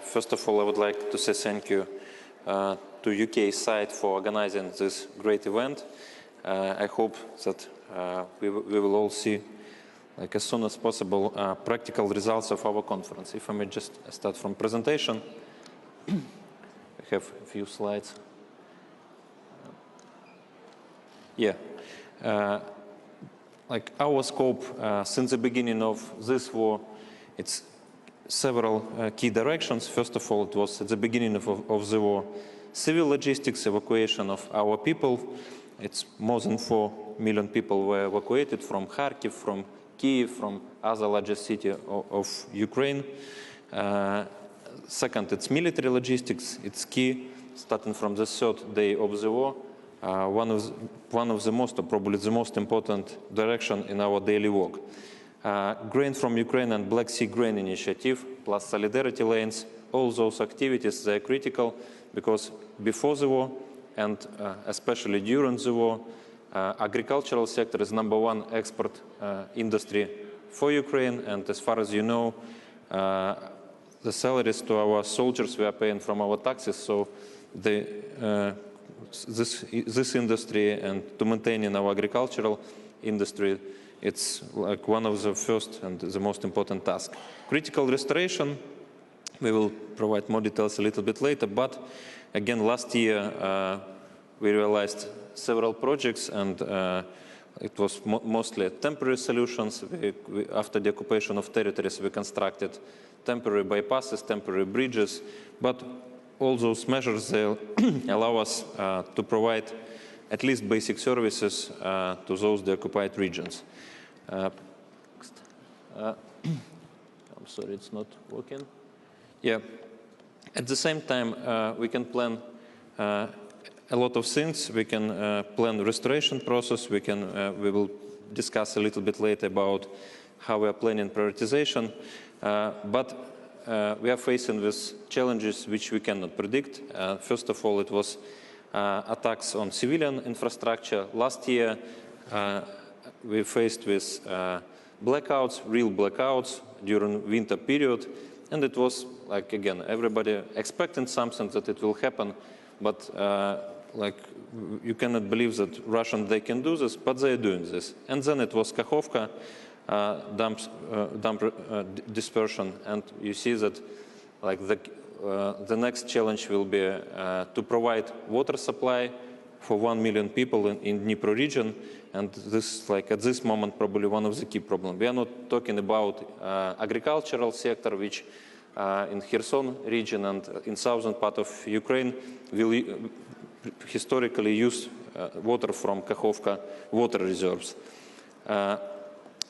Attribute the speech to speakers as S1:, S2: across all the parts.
S1: First of all, I would like to say thank you to UK side for organizing this great event. I hope that we will all see, like as soon as possible, practical results of our conference. If I may just start from presentation, I have a few slides. Like our scope since the beginning of this war, it's several key directions. First of all, it was at the beginning of the war, civil logistics, evacuation of our people. It's more than 4 million people were evacuated from Kharkiv, from Kiev, from other larger cities of Ukraine. Second, it's military logistics. It's key, starting from the third day of the war. One of the most, or probably the most important direction in our daily work. Grain from Ukraine and Black Sea Grain Initiative, plus solidarity lanes, all those activities, they're critical because before the war and especially during the war, agricultural sector is #1 export industry for Ukraine. And as far as you know, the salaries to our soldiers we are paying from our taxes. So this industry and to maintaining our agricultural industry, it's like one of the first and the most important tasks. Critical restoration, we will provide more details a little bit later, but again, last year we realized several projects, and it was mostly temporary solutions. After the occupation of territories, we constructed temporary bypasses, temporary bridges, but all those measures, they allow us to provide at least basic services to those occupied regions. I'm sorry, it's not working. Yeah. At the same time, we can plan a lot of things. We can plan the restoration process. We will discuss a little bit later about how we are planning prioritization. But we are facing with challenges which we cannot predict. First of all, it was attacks on civilian infrastructure. Last year, we faced with blackouts, real blackouts during winter period. And it was like, again, everybody expecting something that it will happen. But like, you cannot believe that Russians, they can do this, but they are doing this. And then it was Kakhovka. Dump dispersion, and you see that like the next challenge will be to provide water supply for 1 million people in Dnipro region, and this, like at this moment, probably one of the key problems. We are not talking about agricultural sector, which in Kherson region and in southern part of Ukraine will historically use water from Kakhovka water reserves.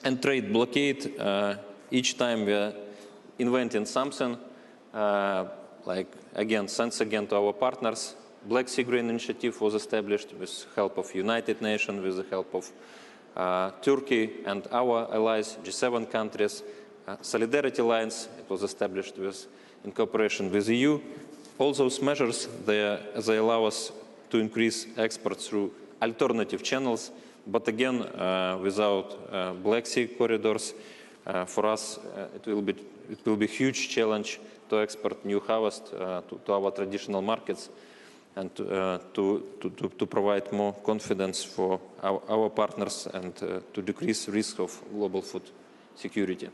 S1: And trade blockade, each time we are inventing something, like again, thanks again to our partners. Black Sea Grain Initiative was established with help of United Nations, with the help of Turkey and our allies, G7 countries. Solidarity lines, it was established in cooperation with the EU. All those measures, they allow us to increase exports through alternative channels. But again, without Black Sea corridors, for us, it will be a huge challenge to export new harvest to our traditional markets and to provide more confidence for our partners and to decrease risk of global food security.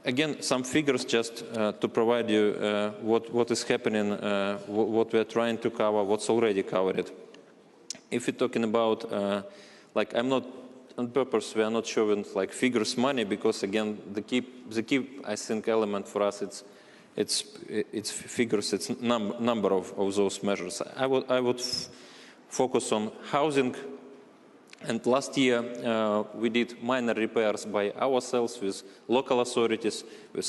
S1: Again, some figures just to provide you what is happening, what we are trying to cover, what's already covered. If you're talking about, like, I'm not on purpose, we are not showing like figures money, because again, the key I think element for us, it's figures, it's number of those measures. I would focus on housing. And last year, we did minor repairs by ourselves with local authorities. We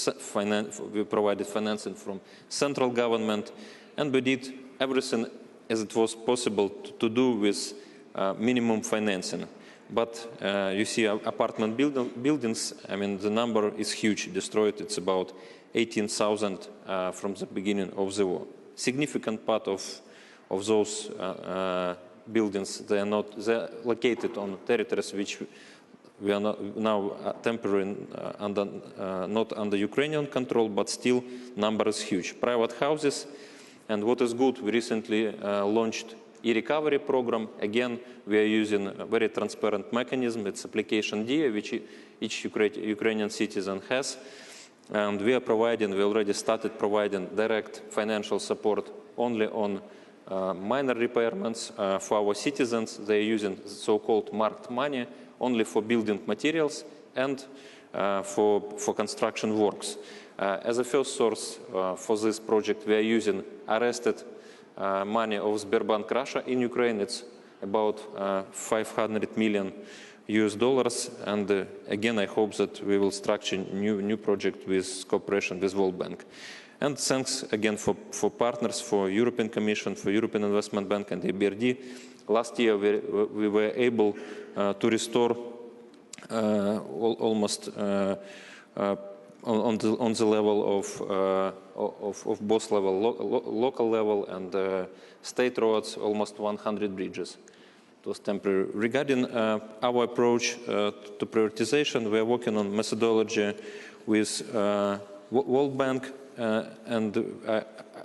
S1: provided financing from central government, and we did everything as it was possible to do with minimum financing. But you see apartment buildings, I mean, the number is huge, destroyed. It's about 18,000 from the beginning of the war. Significant part of those buildings, they're located on territories which we are now temporarily not under Ukrainian control, but still number is huge. Private houses, and what is good, we recently launched e-recovery program. Again, we are using a very transparent mechanism. It's application DIA, which each Ukrainian citizen has. And we already started providing direct financial support only on minor repairments for our citizens. They are using so-called marked money only for building materials and for construction works. As a first source for this project, we are using arrested money of Sberbank Russia in Ukraine. It's about $500 million US, and again, I hope that we will structure new project with cooperation with World Bank. And thanks again for partners, for European Commission, for European Investment Bank and EBRD. Last year, we were able to restore almost on the level of both local level and state roads, almost 100 bridges. It was temporary. Regarding our approach to prioritization, we are working on methodology with World Bank, and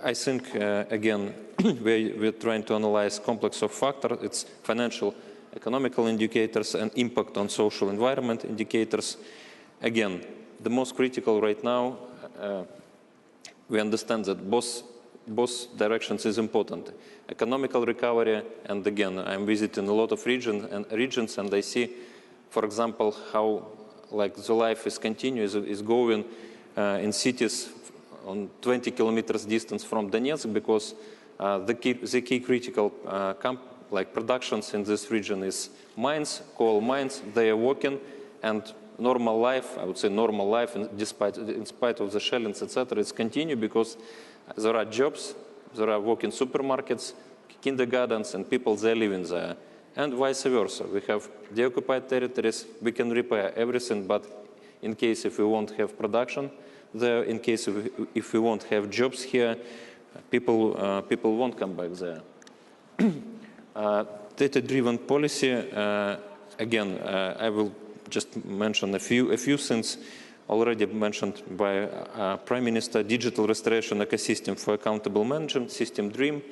S1: I think, again, we're trying to analyze complex of factors. It's financial, economical indicators, and impact on social environment indicators. Again, the most critical right now, we understand that both directions is important. Economical recovery, and again, I'm visiting a lot of regions, and I see, for example, how like the life is continuous, is going in cities on 20 kilometers distance from Donetsk, because the key critical like productions in this region is mines, coal mines. They are working, and normal life, I would say normal life, in spite of the shellings, etc., it's continue because there are jobs, there are working supermarkets, kindergartens, and people there living there. And vice versa. We have the occupied territories, we can repair everything, but in case if we won't have production there, in case if we won't have jobs here, people won't come back there. Data-driven policy, again, I will just mention a few things already mentioned by Prime Minister. Digital restoration ecosystem for accountable management, system DREAM.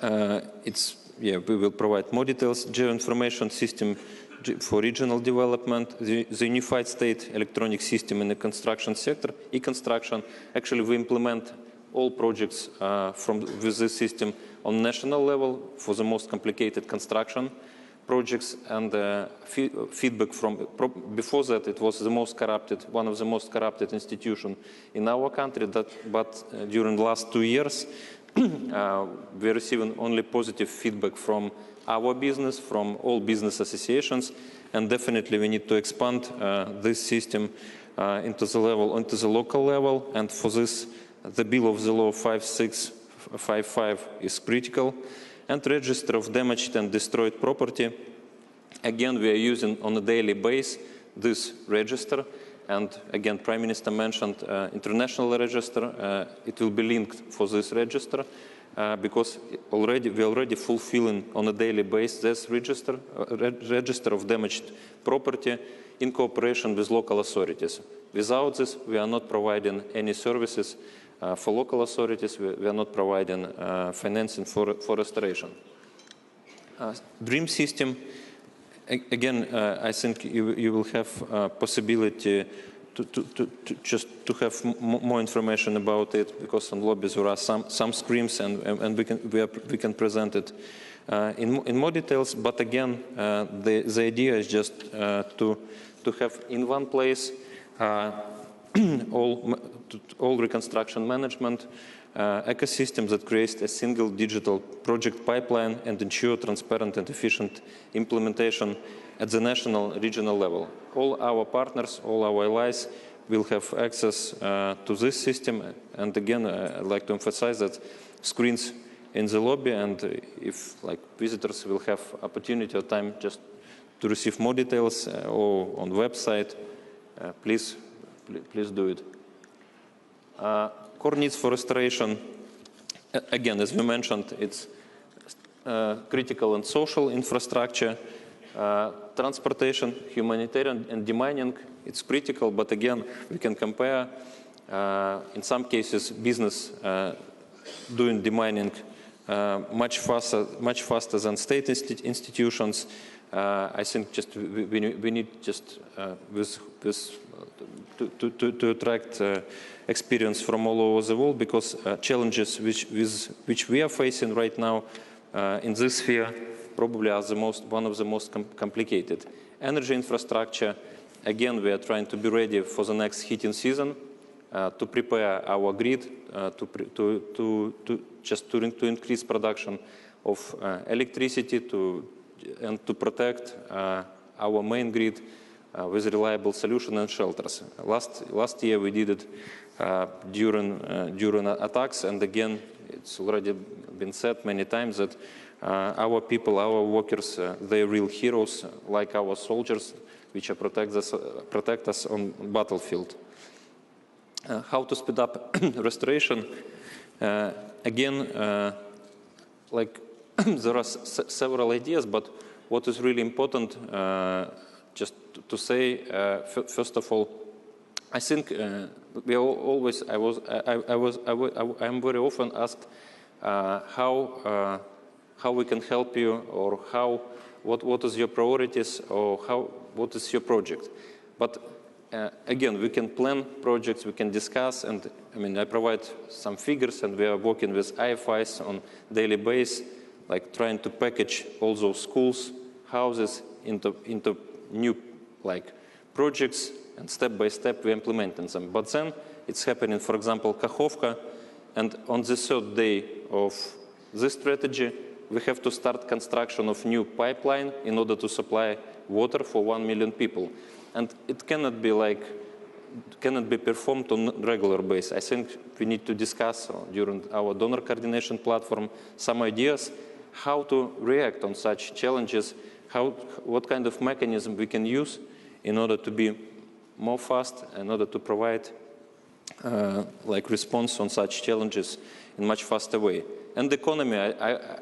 S1: We will provide more details. Geoinformation system for regional development, the unified state electronic system in the construction sector, e-construction. Actually, we implement all projects with this system on national level for the most complicated construction projects, and feedback from, before that it was the most corrupted, one of the most corrupted institutions in our country, but during the last 2 years, we're receiving only positive feedback from our business, from all business associations, and definitely we need to expand this system into the local level, and for this, the bill of the law 5655 is critical. And register of damaged and destroyed property. Again, we are using on a daily basis this register. And again, Prime Minister mentioned international register. It will be linked for this register because we're already fulfilling on a daily basis this register of damaged property in cooperation with local authorities. Without this, we are not providing any services for local authorities. We are not providing financing for restoration. DREAM system, again, I think you will have possibility to have more information about it, because on lobbies there are some screens, and we can present it in more details. But again, the idea is just to have in one place all reconstruction management ecosystem that creates a single digital project pipeline and ensure transparent and efficient implementation at the national, regional level. All our partners, all our allies will have access to this system. And again, I'd like to emphasize that screens in the lobby, and if like visitors will have opportunity or time just to receive more details or on the website, please do it. Core needs for restoration, again, as we mentioned, it's critical and social infrastructure, Transportation, humanitarian, and demining, it's critical, but again, we can compare. In some cases, business doing demining much faster than state institutions. I think just we need just to attract experience from all over the world, because challenges which we are facing right now in this sphere probably are one of the most complicated. Energy infrastructure, again, we are trying to be ready for the next heating season, to prepare our grid, to increase production of electricity, and to protect our main grid with reliable solution and shelters. Last year we did it during attacks, and again, it's already been said many times that our people, our workers, they're real heroes, like our soldiers, which protect us on battlefield. How to speed up restoration? Again, like there are several ideas, but what is really important, just to say, first of all, I think we are always. I am very often asked how we can help you, or what is your priorities, or what is your project. But again, we can plan projects, we can discuss, and I mean, I provide some figures, and we are working with IFIs on daily basis, like trying to package all those schools, houses into new like projects, and step by step we implementing them. But then it's happening, for example, Kakhovka, and on the third day of this strategy, we have to start construction of new pipeline in order to supply water for 1 million people. And it cannot be performed on a regular basis. I think we need to discuss during our donor coordination platform some ideas how to react on such challenges, what kind of mechanism we can use in order to be more fast, in order to provide like response on such challenges in much faster way. And the economy,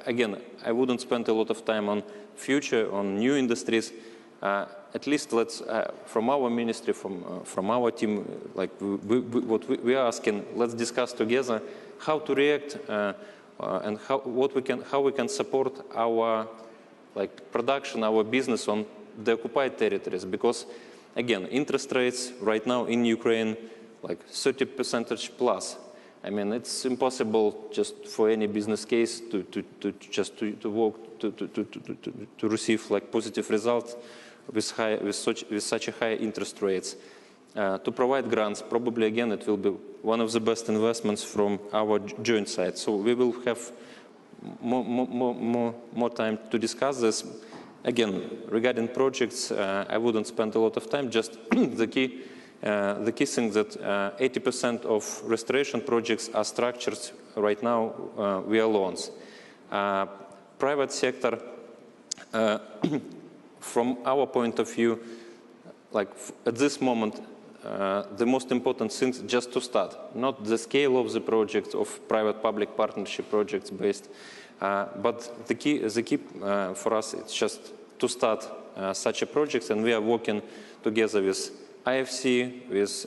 S1: again, I wouldn't spend a lot of time on future, on new industries. At least let's, from our ministry, from our team, like what we are asking, let's discuss together how to react and how we can support our like production, our business on the occupied territories. Because again, interest rates right now in Ukraine, like 30% plus. I mean, it's impossible just for any business case to work to receive like positive results with such a high interest rates. To provide grants, probably again it will be one of the best investments from our joint side. So we will have more time to discuss this. Again, regarding projects, I wouldn't spend a lot of time. Just the key thing that 80% of restoration projects are structured right now via loans. Private sector, from our point of view, like at this moment, the most important thing is just to start, not the scale of the projects, of private-public partnership projects based, but the key for us is just to start such a projects, and we are working together with IFC, with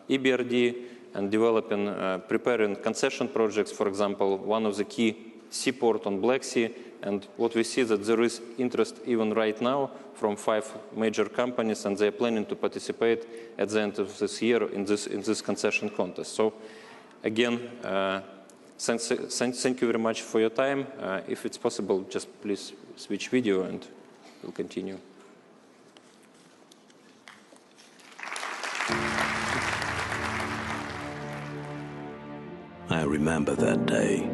S1: EBRD, and developing, preparing concession projects. For example, one of the key seaport on Black Sea, and what we see that there is interest even right now from 5 major companies, and they are planning to participate at the end of this year in this concession contest. So, again, thank you very much for your time. If it's possible, just please switch video, and we'll continue.
S2: I remember that day.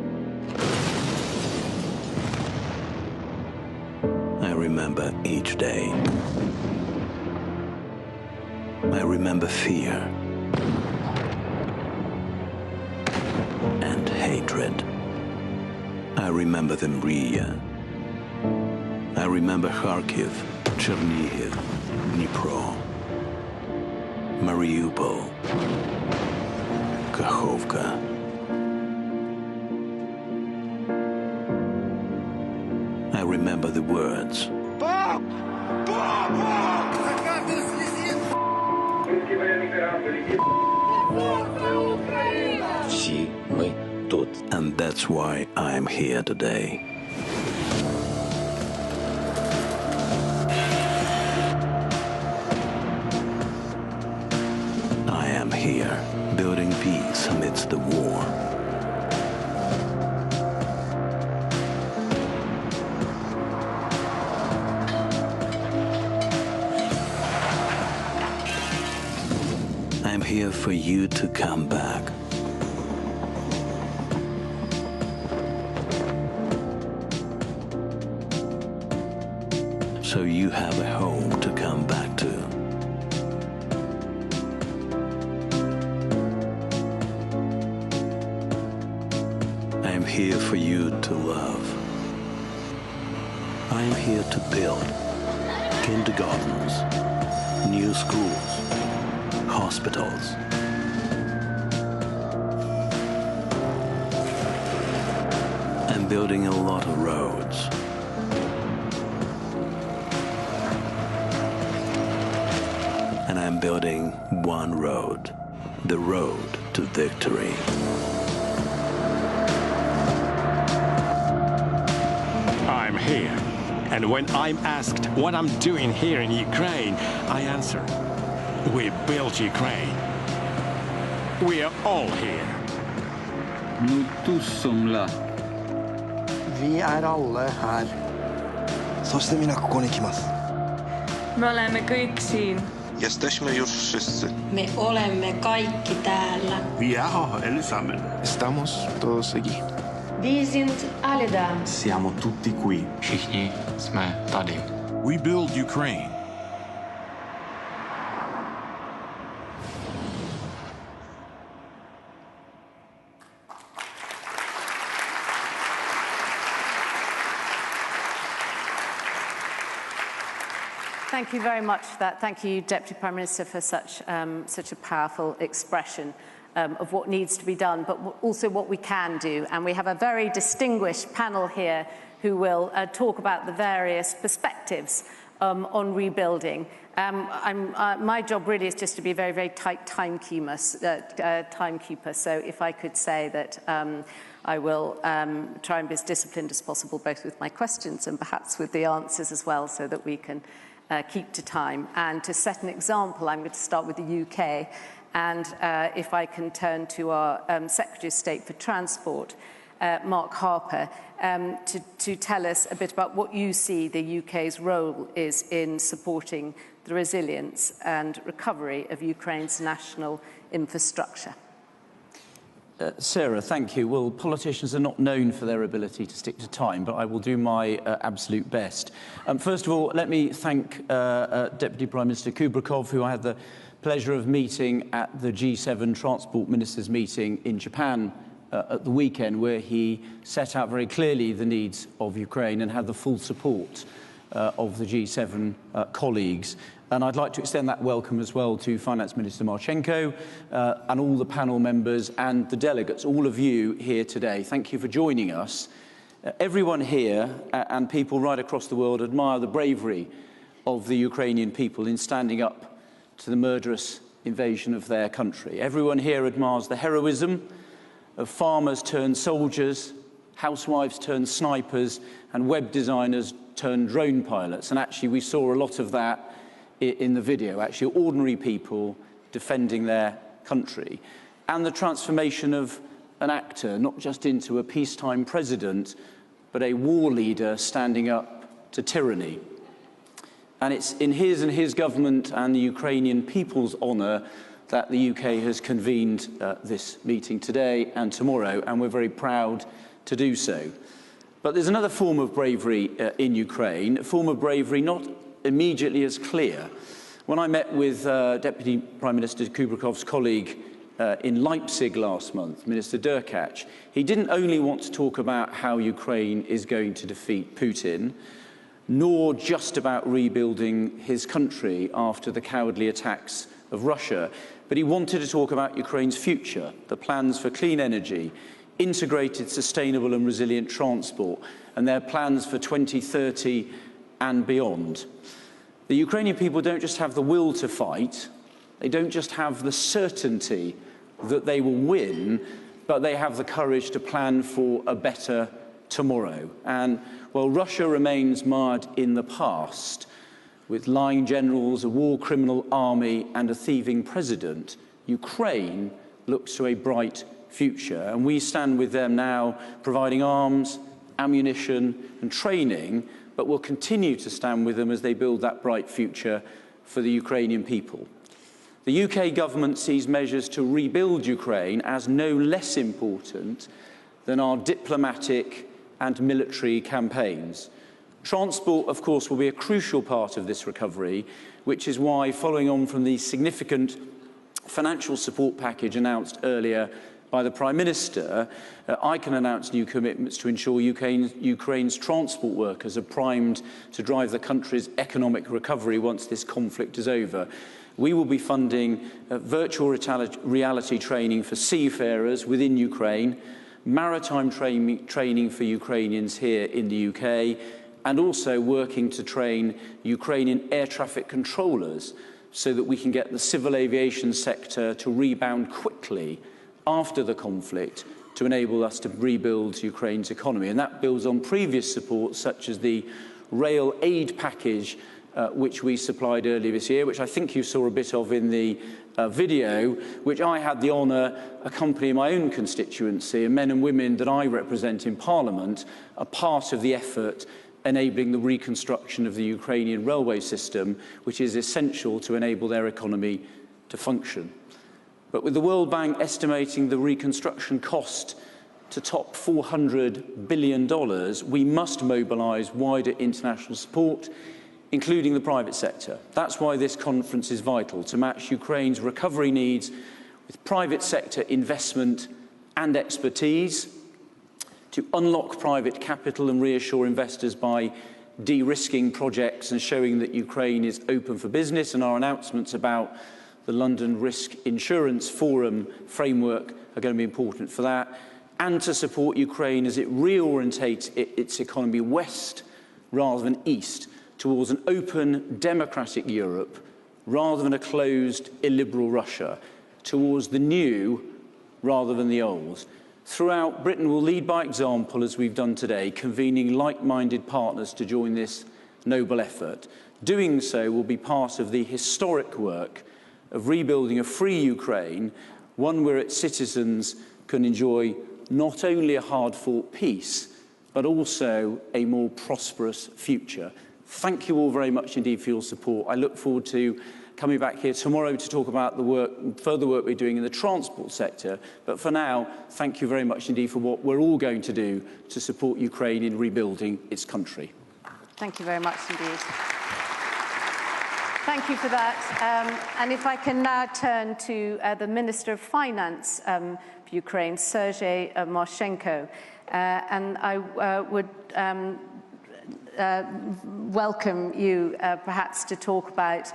S2: I remember each day. I remember fear and hatred. I remember the Mriya. I remember Kharkiv, Chernihiv, Dnipro, Mariupol, Kakhovka. I remember the words. Stop! And that's why I'm here today. I am here, building peace amidst the war. I'm here for you to come back. So you have a home to come back to. I am here for you to love. I am here to build kindergartens, new schools, hospitals. I'm building a lot of roads. And I'm building one road, the road to victory.
S3: I'm here, and when I'm asked what I'm doing here in Ukraine, I answer, we built Ukraine. We are all here.
S4: Nous tous sommes là.
S5: Vi alla här.
S6: そして皆ここに来ます。
S7: Me olemme kõik siin.
S6: Jesteśmy już wszyscy.
S8: Me olemme kaikki täällä.
S9: Vi är här allesammans.
S5: Estamos todos aquí.
S8: Vi sind alle da.
S9: Siamo tutti qui.
S10: Všichni jsme tady.
S9: We build Ukraine.
S11: Thank you very much for that. Thank you, Deputy Prime Minister, for such a powerful expression of what needs to be done, but also what we can do. And we have a very distinguished panel here who will talk about the various perspectives on rebuilding. My job really is just to be a very, very tight timekeeper. So if I could say that I will try and be as disciplined as possible, both with my questions and perhaps with the answers as well, so that we can keep to time. And to set an example, I'm going to start with the UK. And if I can turn to our Secretary of State for Transport, Mark Harper, to tell us a bit about what you see the UK's role is in supporting the resilience and recovery of Ukraine's national infrastructure.
S12: Sarah, thank you. Well, politicians are not known for their ability to stick to time, but I will do my absolute best. First of all, let me thank Deputy Prime Minister Kubrakov, who I had the pleasure of meeting at the G7 Transport Ministers meeting in Japan at the weekend, where he set out very clearly the needs of Ukraine and had the full support of the G7 colleagues. And I'd like to extend that welcome as well to Finance Minister Marchenko and all the panel members and the delegates, all of you here today. Thank you for joining us. Everyone here and people right across the world admire the bravery of the Ukrainian people in standing up to the murderous invasion of their country. Everyone here admires the heroism of farmers turned soldiers, housewives turned snipers, and web designers turned drone pilots. And actually we saw a lot of that in the video, actually ordinary people defending their country. And the transformation of an actor, not just into a peacetime president, but a war leader standing up to tyranny. And it's in his government and the Ukrainian people's honour that the UK has convened this meeting today and tomorrow, and we're very proud to do so. But there's another form of bravery in Ukraine, a form of bravery not immediately as clear. When I met with Deputy Prime Minister Kubrakov's colleague in Leipzig last month, Minister Derkach, he didn't only want to talk about how Ukraine is going to defeat Putin, nor just about rebuilding his country after the cowardly attacks of Russia, but he wanted to talk about Ukraine's future, the plans for clean energy, integrated, sustainable and resilient transport, and their plans for 2030 and beyond. The Ukrainian people don't just have the will to fight, they don't just have the certainty that they will win, but they have the courage to plan for a better tomorrow. And while Russia remains mired in the past, with lying generals, a war criminal army, and a thieving president, Ukraine looks to a bright future. And we stand with them now, providing arms, ammunition, and training, but will continue to stand with them as they build that bright future for the Ukrainian people. The UK government sees measures to rebuild Ukraine as no less important than our diplomatic and military campaigns. Transport, of course, will be a crucial part of this recovery, which is why, following on from the significant financial support package announced earlier by the Prime Minister, I can announce new commitments to ensure Ukraine's transport workers are primed to drive the country's economic recovery once this conflict is over. We will be funding virtual reality training for seafarers within Ukraine, maritime training for Ukrainians here in the UK, and also working to train Ukrainian air traffic controllers so that we can get the civil aviation sector to rebound quickly after the conflict to enable us to rebuild Ukraine's economy. And that builds on previous support, such as the rail aid package which we supplied earlier this year, which I think you saw a bit of in the video, which I had the honour accompanying my own constituency, and men and women that I represent in Parliament are part of the effort enabling the reconstruction of the Ukrainian railway system, which is essential to enable their economy to function. But with the World Bank estimating the reconstruction cost to top $400 billion, we must mobilise wider international support, including the private sector. That's why this conference is vital, to match Ukraine's recovery needs with private sector investment and expertise, to unlock private capital and reassure investors by de-risking projects and showing that Ukraine is open for business. And our announcements about the London Risk Insurance Forum framework are going to be important for that, and to support Ukraine as it reorientates its economy west rather than east, towards an open, democratic Europe, rather than a closed, illiberal Russia, towards the new rather than the old. Throughout, Britain will lead by example, as we've done today, convening like-minded partners to join this noble effort. Doing so will be part of the historic work of rebuilding a free Ukraine, one where its citizens can enjoy not only a hard-fought peace, but also a more prosperous future. Thank you all very much indeed for your support. I look forward to coming back here tomorrow to talk about the further work we're doing in the transport sector. But for now, thank you very much indeed for what we're all going to do to support Ukraine in rebuilding its country.
S11: Thank you very much indeed. Thank you for that. And if I can now turn to the Minister of Finance for Ukraine, Sergei Marchenko. And I would welcome you perhaps to talk about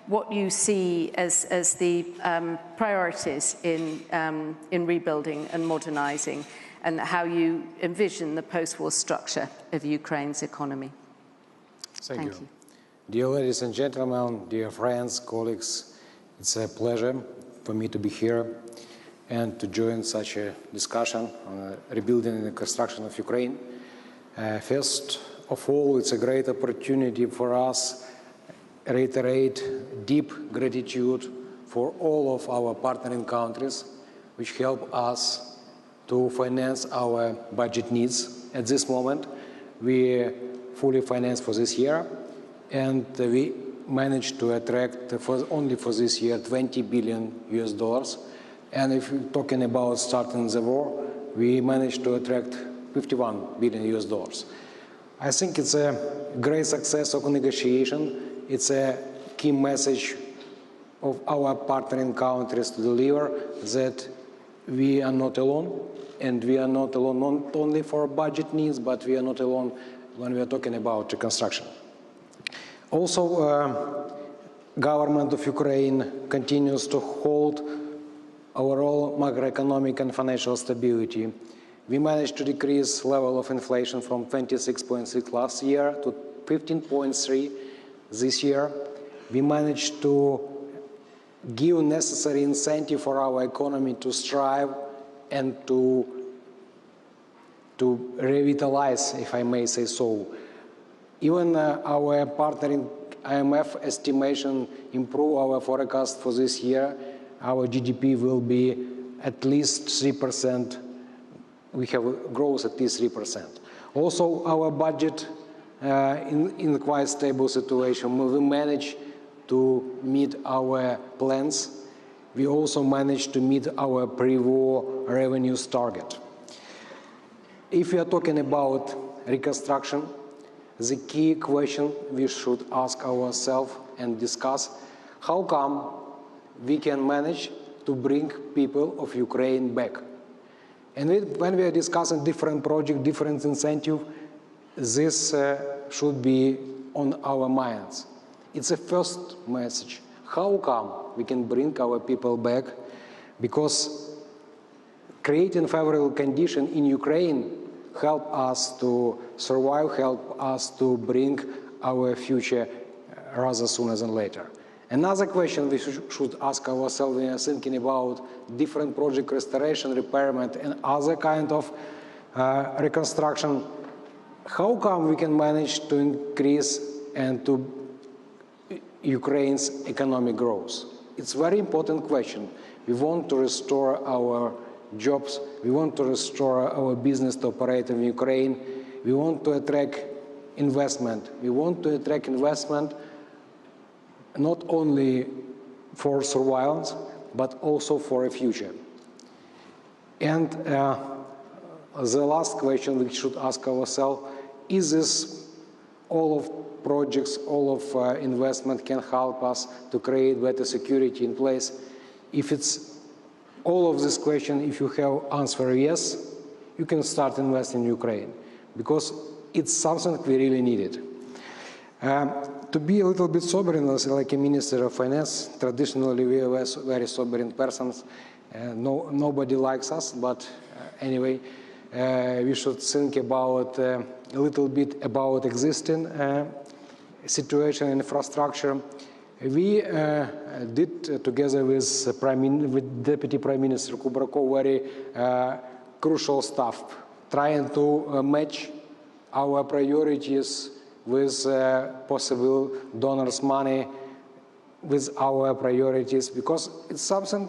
S11: what you see as the priorities in rebuilding and modernising, and how you envision the post-war structure of Ukraine's economy.
S13: Thank you. Dear ladies and gentlemen, dear friends, colleagues, it's a pleasure for me to be here and to join such a discussion on rebuilding and reconstruction of Ukraine. First of all, it's a great opportunity for us to reiterate deep gratitude for all of our partnering countries, which help us to finance our budget needs. At this moment, we fully financed for this year, and we managed to attract only for this year $20 billion US. And if we're talking about starting the war, we managed to attract $51 billion US. I think it's a great success of negotiation. It's a key message of our partnering countries to deliver that we are not alone, and we are not alone not only for budget needs, but we are not alone when we are talking about reconstruction. Also, government of Ukraine continues to hold overall macroeconomic and financial stability. We managed to decrease level of inflation from 26.6 last year to 15.3 this year. We managed to give necessary incentive for our economy to strive and to revitalize, if I may say so. Even our partner in IMF estimation improve our forecast for this year. Our GDP will be at least 3%. We have growth at least 3%. Also, our budget in quite stable situation. We managed to meet our plans. We also managed to meet our pre-war revenues target. If we are talking about reconstruction, the key question we should ask ourselves and discuss, how come we can manage to bring people of Ukraine back? And when we are discussing different projects, different incentives, this should be on our minds. It's a first message. How come we can bring our people back? Because creating favorable conditions in Ukraine help us to survive, help us to bring our future rather sooner than later. Another question we should ask ourselves when we are thinking about different project restoration, repairment, and other kind of reconstruction, how come we can manage to increase and to Ukraine's economic growth? It's a very important question. We want to restore our jobs. We want to restore our business to operate in Ukraine. We want to attract investment. We want to attract investment not only for surveillance, but also for a future. And the last question we should ask ourselves, is this all of projects, all of investment can help us to create better security in place? If it's all of this question, if you have answer yes, you can start investing in Ukraine, because it's something we really needed. To be a little bit sobering, like a Minister of Finance, traditionally we are very sobering persons. Nobody likes us, but anyway, we should think about a little bit about existing situation and infrastructure. We did, together with Deputy Prime Minister Kubrakov, very crucial stuff, trying to match our priorities with possible donors' money with our priorities, because it's something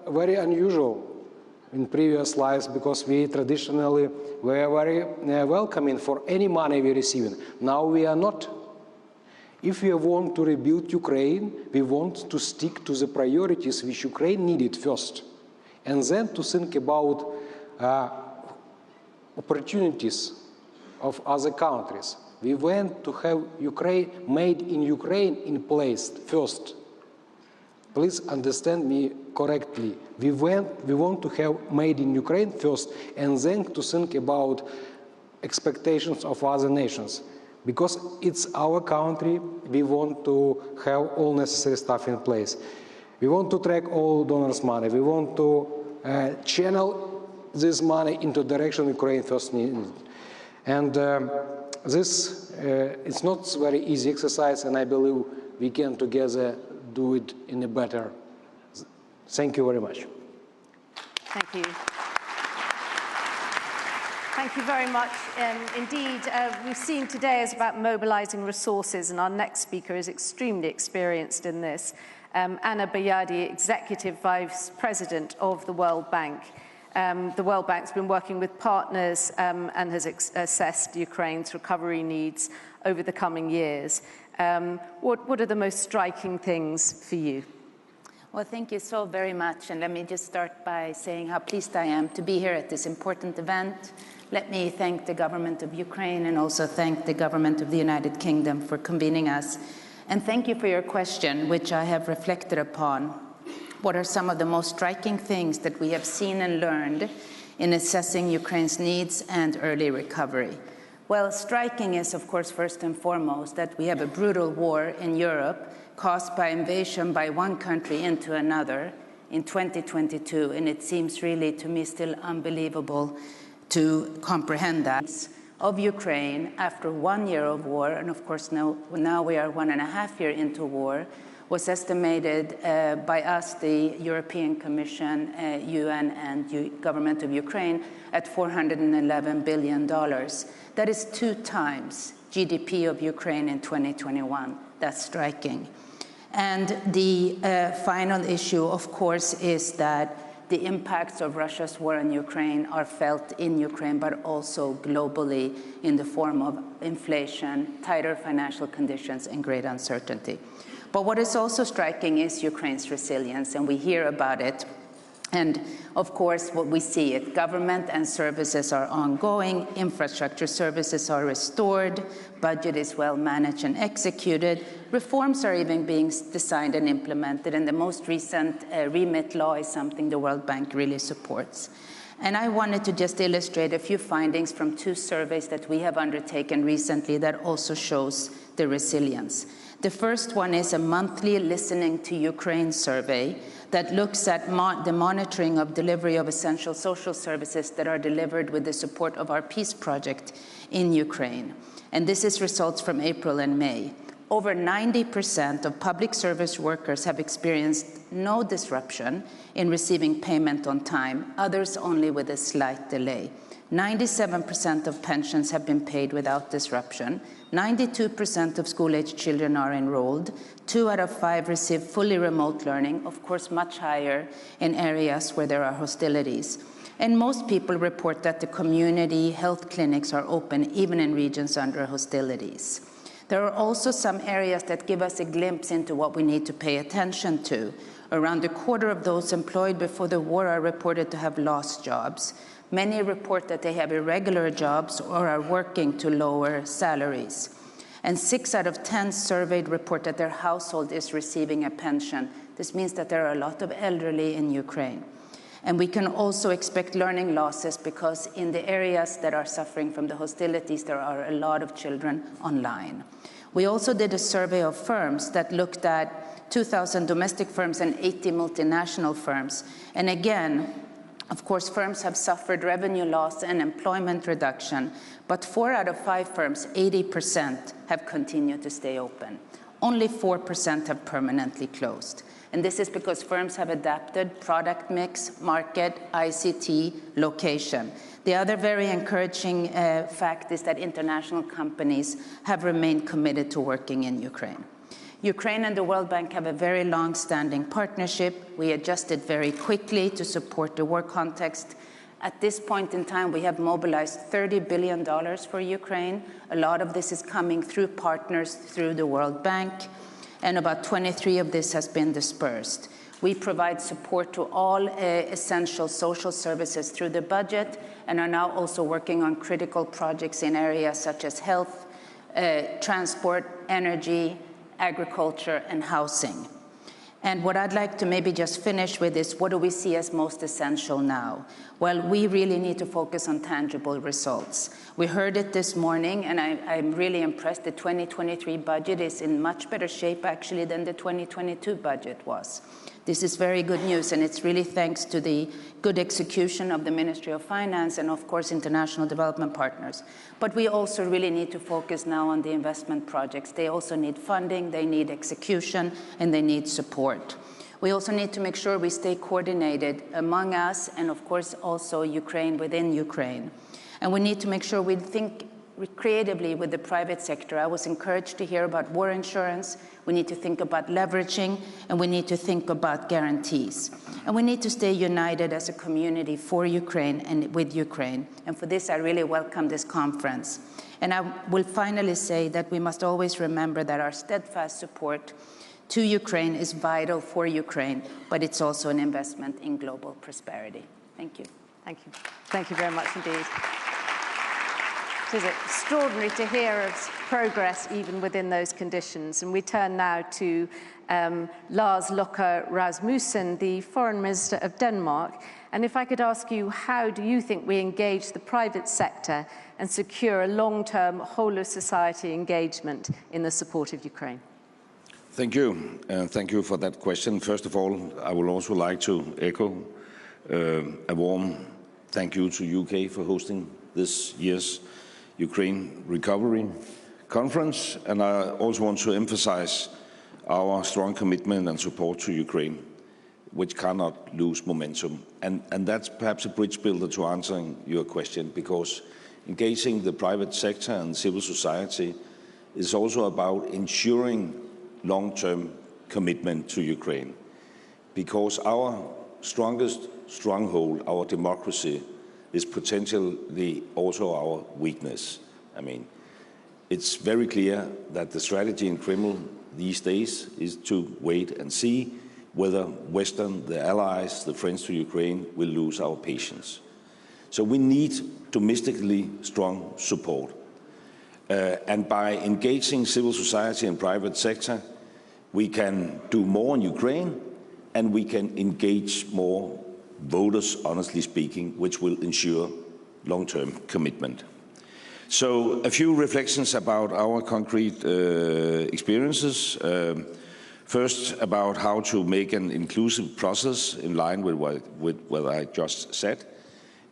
S13: very unusual in previous lives, because we traditionally were very welcoming for any money we receiving. Now we are not. If we want to rebuild Ukraine, we want to stick to the priorities which Ukraine needed first, and then to think about opportunities of other countries. We want to have Ukraine, made in Ukraine in place first. Please understand me correctly. We want to have made in Ukraine first, and then to think about expectations of other nations. Because it's our country, we want to have all necessary stuff in place. We want to track all donors' money. We want to channel this money into the direction Ukraine first needed. And this it's not a very easy exercise, and I believe we can together do it in a better. Thank you very much.
S11: Thank you. Thank you very much. Indeed, we've seen today is about mobilizing resources, and our next speaker is extremely experienced in this. Anna Bayadi, Executive Vice President of the World Bank. The World Bank's been working with partners and has assessed Ukraine's recovery needs over the coming years. What are the most striking things for you?
S14: Well, thank you so very much. And let me just start by saying how pleased I am to be here at this important event. Let me thank the government of Ukraine and also thank the government of the United Kingdom for convening us. And thank you for your question, which I have reflected upon. What are some of the most striking things that we have seen and learned in assessing Ukraine's needs and early recovery? Well, striking is, of course, first and foremost, that we have a brutal war in Europe caused by invasion by one country into another in 2022, and it seems really to me still unbelievable to comprehend that. of Ukraine after 1 year of war, and of course now we are 1.5 years into war, was estimated by us, the European Commission, UN, and government of Ukraine at $411 billion. That is 2 times GDP of Ukraine in 2021. That's striking. And the final issue, of course, is that the impacts of Russia's war in Ukraine are felt in Ukraine, but also globally in the form of inflation, tighter financial conditions, and great uncertainty. But what is also striking is Ukraine's resilience, and we hear about it. And of course, what we see is government and services are ongoing, infrastructure services are restored, budget is well managed and executed, reforms are even being designed and implemented, and the most recent remit law is something the World Bank really supports. And I wanted to just illustrate a few findings from 2 surveys that we have undertaken recently that also shows the resilience. The first one is a monthly Listening to Ukraine survey that looks at the monitoring of delivery of essential social services that are delivered with the support of our peace project in Ukraine. And this is results from April and May. Over 90% of public service workers have experienced no disruption in receiving payment on time, others only with a slight delay. 97% of pensions have been paid without disruption. 92% of school-aged children are enrolled. 2 out of 5 receive fully remote learning, of course much higher in areas where there are hostilities. And most people report that the community health clinics are open even in regions under hostilities. There are also some areas that give us a glimpse into what we need to pay attention to. Around a quarter of those employed before the war are reported to have lost jobs. Many report that they have irregular jobs or are working to lower salaries. And 6 out of 10 surveyed report that their household is receiving a pension. This means that there are a lot of elderly in Ukraine. And we can also expect learning losses because in the areas that are suffering from the hostilities, there are a lot of children online. We also did a survey of firms that looked at 2,000 domestic firms and 80 multinational firms. And again, of course, firms have suffered revenue loss and employment reduction, but 4 out of 5 firms, 80%, have continued to stay open. Only 4% have permanently closed. And this is because firms have adapted product mix, market, ICT, location. The other very encouraging fact is that international companies have remained committed to working in Ukraine. Ukraine and the World Bank have a very long-standing partnership. We adjusted very quickly to support the war context. At this point in time, we have mobilized $30 billion for Ukraine. A lot of this is coming through partners through the World Bank, and about 23 of this has been dispersed. We provide support to all essential social services through the budget and are now also working on critical projects in areas such as health, transport, energy, agriculture, and housing. And what I'd like to maybe just finish with is, what do we see as most essential now? Well, we really need to focus on tangible results. We heard it this morning, and I'm really impressed. The 2023 budget is in much better shape, actually, than the 2022 budget was. This is very good news, and it's really thanks to the good execution of the Ministry of Finance and, of course, international development partners. But we also really need to focus now on the investment projects. They also need funding, they need execution, and they need support. We also need to make sure we stay coordinated among us and, of course, also Ukraine within Ukraine. And we need to make sure we think creatively with the private sector. I was encouraged to hear about war insurance. We need to think about leveraging, and we need to think about guarantees. And we need to stay united as a community for Ukraine and with Ukraine. And for this, I really welcome this conference. And I will finally say that we must always remember that our steadfast support to Ukraine is vital for Ukraine, but it's also an investment in global prosperity. Thank you.
S11: Thank you. Thank you very much indeed. It is extraordinary to hear of progress even within those conditions. And we turn now to Lars Løkke Rasmussen, the Foreign Minister of Denmark. And if I could ask you, how do you think we engage the private sector and secure a long-term whole-of-society engagement in the support of Ukraine?
S15: Thank you, and thank you for that question. First of all, I would also like to echo a warm thank you to UK for hosting this year's Ukraine Recovery Conference, and I also want to emphasize our strong commitment and support to Ukraine, which cannot lose momentum. And that's perhaps a bridge builder to answering your question, because engaging the private sector and civil society is also about ensuring long-term commitment to Ukraine, because our strongest stronghold, our democracy, is potentially also our weakness. I mean, it's very clear that the strategy in Kremlin these days is to wait and see whether Western, the allies, the friends to Ukraine, will lose our patience. So we need domestically strong support. And by engaging civil society and private sector, we can do more in Ukraine, and we can engage more voters, honestly speaking, which will ensure long-term commitment. So a few reflections about our concrete experiences. First, about how to make an inclusive process in line with what I just said.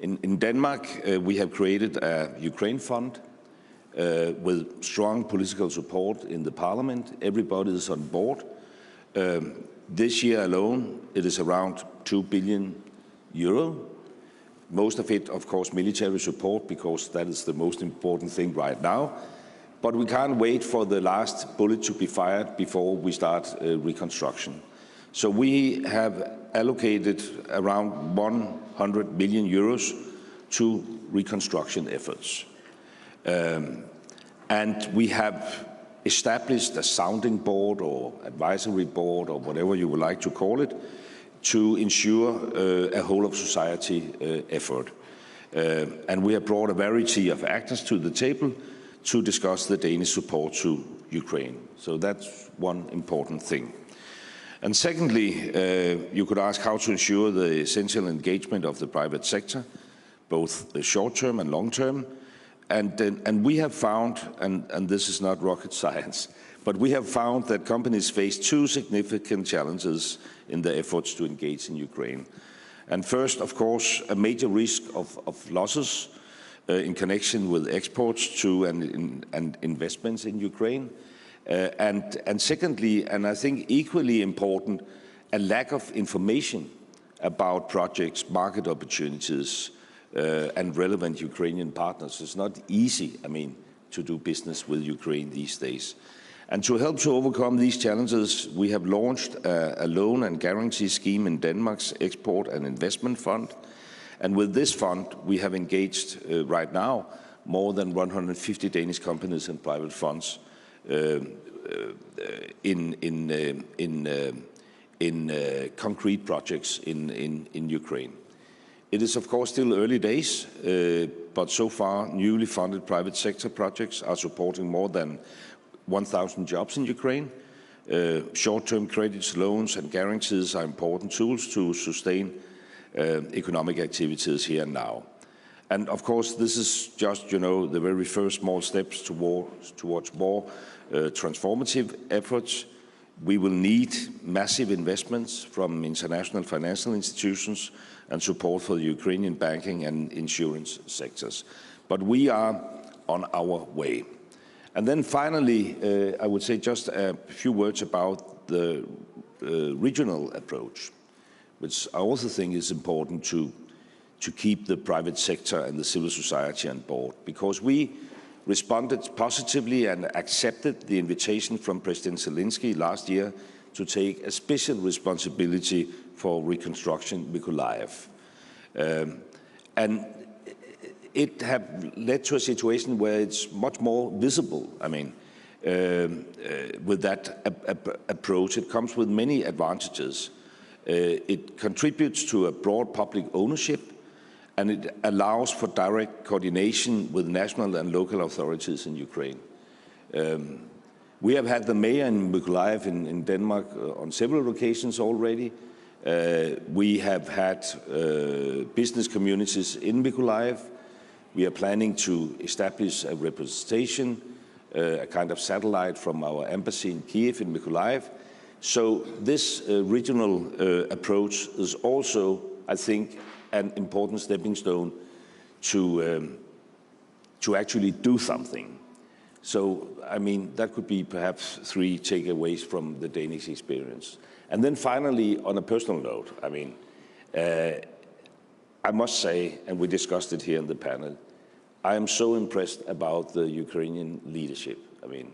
S15: In Denmark, we have created a Ukraine fund with strong political support in the parliament. Everybody is on board. This year alone, it is around 2 billion euro. Most of it, of course, military support, because that is the most important thing right now. But we can't wait for the last bullet to be fired before we start reconstruction. So we have allocated around 100 million euros to reconstruction efforts. And we have established a sounding board or advisory board or whatever you would like to call it to ensure a whole of society effort. And we have brought a variety of actors to the table to discuss the Danish support to Ukraine. So that's one important thing. And secondly, you could ask how to ensure the essential engagement of the private sector, both short-term and long-term. And we have found, and this is not rocket science, but we have found that companies face two significant challenges in their efforts to engage in Ukraine. And first, of course, a major risk of losses in connection with exports to and investments in Ukraine. And secondly, and I think equally important, a lack of information about projects, market opportunities, and relevant Ukrainian partners. It's not easy, I mean, to do business with Ukraine these days. And to help to overcome these challenges, we have launched a loan and guarantee scheme in Denmark's Export and Investment Fund. And with this fund, we have engaged right now more than 150 Danish companies and private funds in concrete projects in Ukraine. It is, of course, still early days, but so far, newly funded private sector projects are supporting more than 1,000 jobs in Ukraine. Short-term credits, loans, and guarantees are important tools to sustain economic activities here and now. And of course, this is just, the very first small steps towards more transformative efforts. We will need massive investments from international financial institutions and support for the Ukrainian banking and insurance sectors. But we are on our way. And then finally, I would say just a few words about the regional approach, which I also think is important to keep the private sector and the civil society on board, because we responded positively and accepted the invitation from President Zelensky last year to take a special responsibility for reconstruction Mykolaiv. And it have led to a situation where it's much more visible. I mean, with that approach, it comes with many advantages. It contributes to a broad public ownership, and it allows for direct coordination with national and local authorities in Ukraine. We have had the mayor in Mykolaiv in Denmark on several occasions already. We have had business communities in Mykolaiv. We are planning to establish a representation, a kind of satellite from our embassy in Kiev in Mykolaiv. So this regional approach is also, I think, an important stepping stone to to actually do something. So, I mean, that could be perhaps 3 takeaways from the Danish experience. And then finally, on a personal note, I mean, I must say, and we discussed it here in the panel, I am so impressed about the Ukrainian leadership. I mean,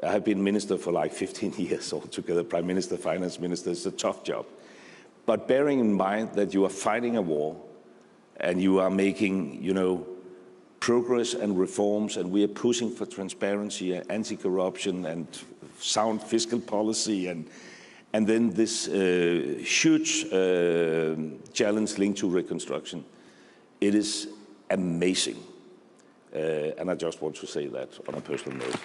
S15: I have been minister for like 15 years altogether, prime minister, finance minister. It's a tough job. But bearing in mind that you are fighting a war and you are making, you know, progress and reforms, and we are pushing for transparency and anti-corruption and sound fiscal policy, and then this huge challenge linked to reconstruction. It is amazing. And I just want to say that on a personal note.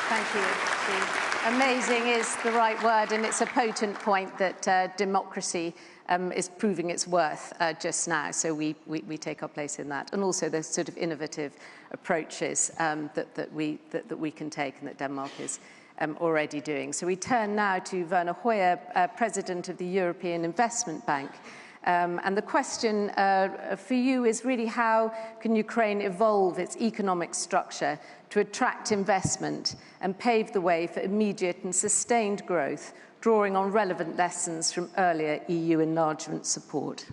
S11: Thank you. Amazing is the right word, and it's a potent point that democracy is proving its worth just now. So we take our place in that, and also the sort of innovative approaches that we can take, and that Denmark is already doing. So we turn now to Werner Hoyer, President of the European Investment Bank. And the question for you is really, how can Ukraine evolve its economic structure to attract investment and pave the way for immediate and sustained growth, drawing on relevant lessons from earlier EU enlargement support?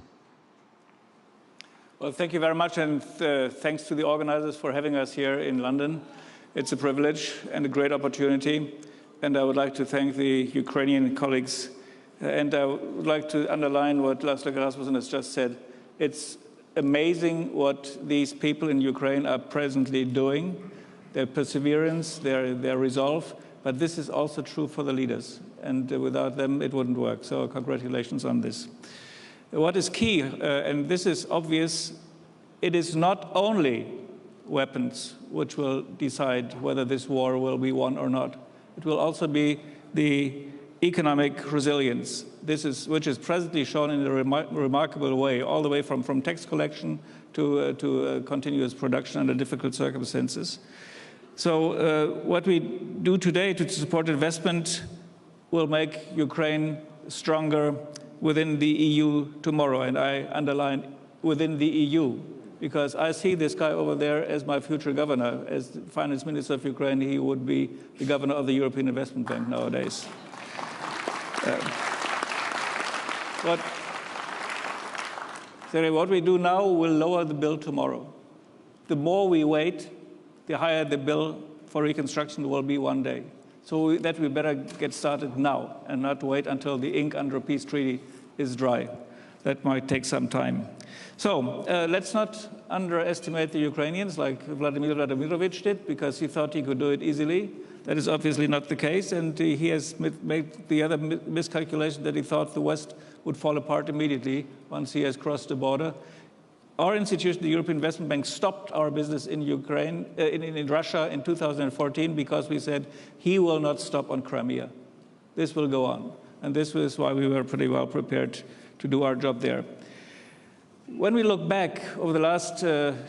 S16: Well, thank you very much, and thanks to the organizers for having us here in London. It's a privilege and a great opportunity, and I would like to thank the Ukrainian colleagues. And I would like to underline what Lars Løkke Rasmussen has just said. It's amazing what these people in Ukraine are presently doing, their perseverance, their resolve, but this is also true for the leaders. And without them, it wouldn't work. So congratulations on this. What is key, and this is obvious, it is not only weapons which will decide whether this war will be won or not. It will also be the economic resilience, which is presently shown in a remarkable way, all the way from tax collection to continuous production under difficult circumstances. So what we do today to support investment will make Ukraine stronger within the EU tomorrow, and I underline within the EU, because I see this guy over there as my future governor. As the finance minister of Ukraine, he would be the governor of the European Investment Bank nowadays. What we do now will lower the bill tomorrow. The more we wait, the higher the bill for reconstruction will be one day. So that we better get started now and not wait until the ink under a peace treaty is dry. That might take some time. So let's not underestimate the Ukrainians like Vladimir Vladimirovich did, because he thought he could do it easily. That is obviously not the case, and he has made the other miscalculation that he thought the West would fall apart immediately once he has crossed the border. Our institution, the European Investment Bank, stopped our business in Ukraine, in Russia in 2014, because we said he will not stop on Crimea. This will go on, and this is why we were pretty well prepared to do our job there. When we look back over the last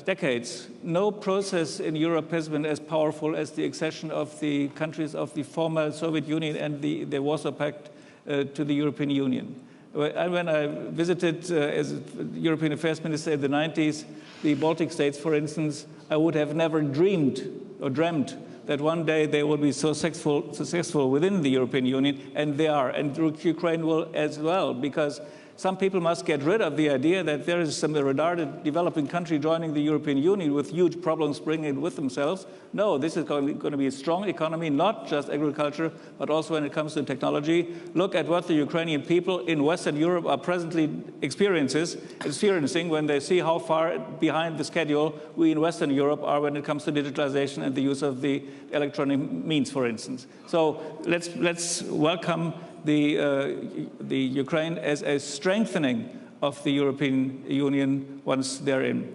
S16: decades, no process in Europe has been as powerful as the accession of the countries of the former Soviet Union and the Warsaw Pact to the European Union. When I visited as European Affairs Minister in the 90s, the Baltic states, for instance, I would have never dreamed or dreamt that one day they will be so successful within the European Union, and they are, and Ukraine will as well, because some people must get rid of the idea that there is some retarded developing country joining the European Union with huge problems bringing it with themselves. No, this is going to be a strong economy, not just agriculture, but also when it comes to technology. Look at what the Ukrainian people in Western Europe are presently experiencing when they see how far behind the schedule we in Western Europe are when it comes to digitalization and the use of the electronic means, for instance. So let's welcome the Ukraine as a strengthening of the European Union once they're in.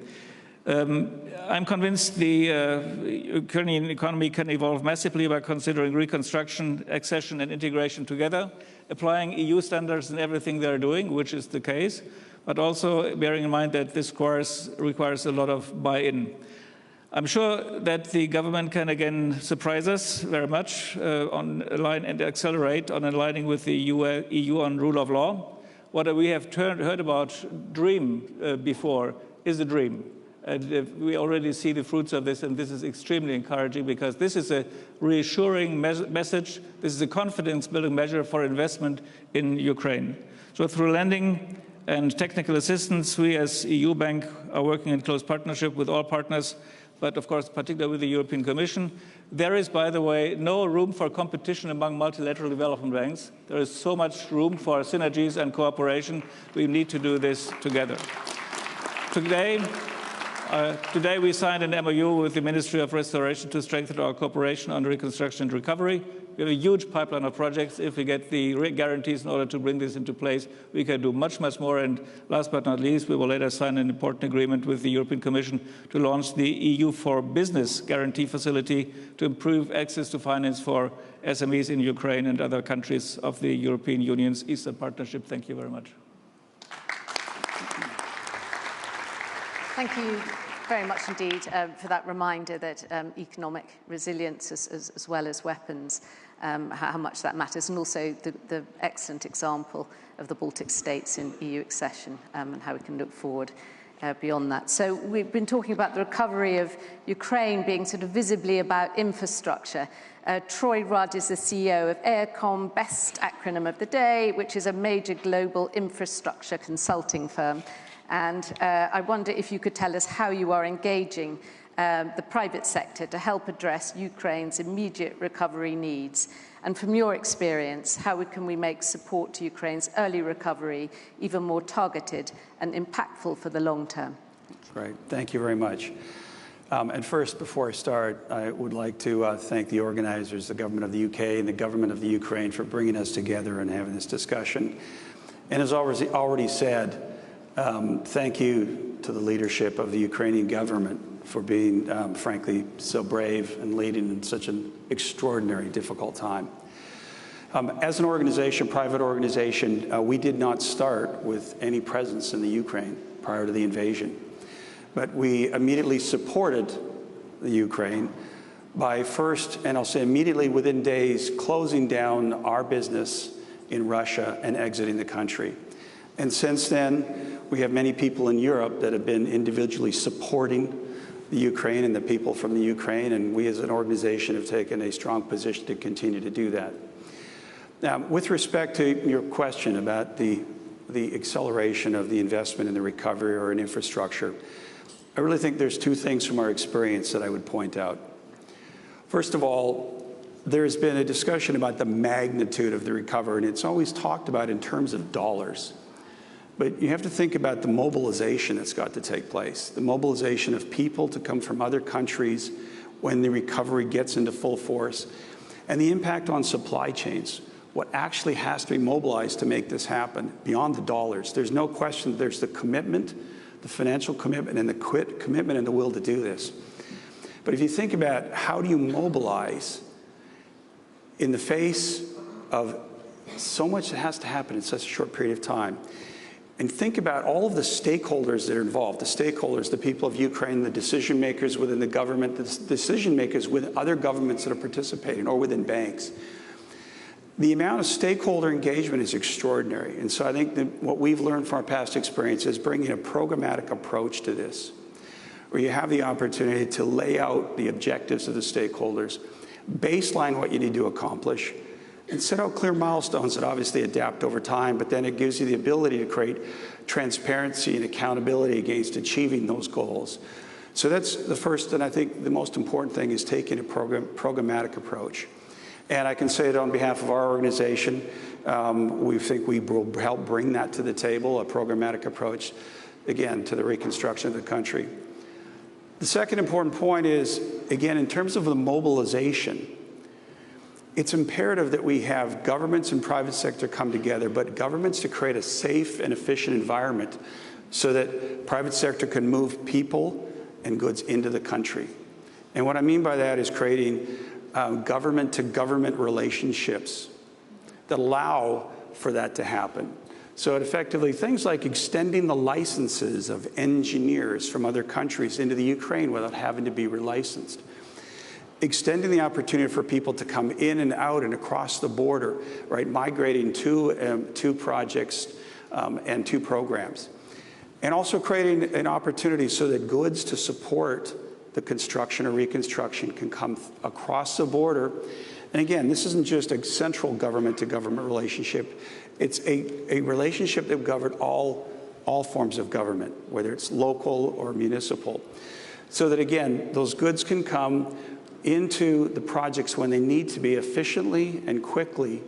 S16: I'm convinced the Ukrainian economy can evolve massively by considering reconstruction, accession, and integration together, applying EU standards in everything they're doing, which is the case, but also bearing in mind that this requires a lot of buy-in. I'm sure that the government can again surprise us very much on align and accelerate on aligning with the EU on rule of law. what we have heard about dream before is a dream. And we already see the fruits of this, and this is extremely encouraging because this is a reassuring message. This is a confidence-building measure for investment in Ukraine. So through lending and technical assistance, we as EU Bank are working in close partnership with all partners, but of course, particularly with the European Commission. There is, by the way, no room for competition among multilateral development banks. There is so much room for synergies and cooperation. We need to do this together. Today we signed an MOU with the Ministry of Restoration to strengthen our cooperation on reconstruction and recovery. We have a huge pipeline of projects. If we get the guarantees in order to bring this into place, we can do much, much more. And last but not least, we will later sign an important agreement with the European Commission to launch the EU for Business Guarantee Facility to improve access to finance for SMEs in Ukraine and other countries of the European Union's Eastern Partnership. Thank you very much.
S11: Thank you very much indeed for that reminder that economic resilience as well as weapons, how much that matters, and also the excellent example of the Baltic states in EU accession and how we can look forward beyond that. So we've been talking about the recovery of Ukraine being sort of visibly about infrastructure. Troy Rudd is the CEO of AirCom, best acronym of the day, which is a major global infrastructure consulting firm. And I wonder if you could tell us how you are engaging the private sector to help address Ukraine's immediate recovery needs. And from your experience, how can we make support to Ukraine's early recovery even more targeted and impactful for the long term?
S17: Great. Thank you very much. And first, before I start, I would like to thank the organizers, the government of the UK and the government of the Ukraine for bringing us together and having this discussion. And as already said, thank you to the leadership of the Ukrainian government for being, frankly, so brave and leading in such an extraordinary, difficult time. As an organization, private organization, we did not start with any presence in the Ukraine prior to the invasion. But we immediately supported the Ukraine by first, and I'll say immediately within days, closing down our business in Russia and exiting the country. And since then, we have many people in Europe that have been individually supporting the Ukraine and the people from the Ukraine, and we as an organization have taken a strong position to continue to do that. Now, with respect to your question about the acceleration of the investment in the recovery or in infrastructure, I really think there's two things from our experience that I would point out. First of all, there's been a discussion about the magnitude of the recovery, and it's always talked about in terms of dollars. But you have to think about the mobilization that's got to take place, the mobilization of people to come from other countries when the recovery gets into full force, and the impact on supply chains, what actually has to be mobilized to make this happen beyond the dollars. There's no question there's the commitment, the financial commitment, and the commitment and the will to do this. But if you think about how do you mobilize in the face of so much that has to happen in such a short period of time, and think about all of the stakeholders that are involved, the stakeholders, the people of Ukraine, the decision makers within the government, the decision makers with other governments that are participating or within banks. The amount of stakeholder engagement is extraordinary. And so I think that what we've learned from our past experience is bringing a programmatic approach to this, where you have the opportunity to lay out the objectives of the stakeholders, baseline what you need to accomplish, and set out clear milestones that obviously adapt over time, but then it gives you the ability to create transparency and accountability against achieving those goals. So that's the first, and I think the most important thing is taking a programmatic approach. And I can say it on behalf of our organization, we think we will help bring that to the table, a programmatic approach, again, to the reconstruction of the country. The second important point is, again, in terms of the mobilization, it's imperative that we have governments and private sector come together, but governments to create a safe and efficient environment so that private sector can move people and goods into the country. And what I mean by that is creating government-to-government relationships that allow for that to happen. So effectively, things like extending the licenses of engineers from other countries into the Ukraine without having to be relicensed. Extending the opportunity for people to come in and out and across the border, right? Migrating to projects and 2 programs. And also creating an opportunity so that goods to support the construction or reconstruction can come across the border. And again, this isn't just a central government to government relationship. It's a relationship that governs all forms of government, whether it's local or municipal. So that again, those goods can come into the projects when they need to be efficiently and quickly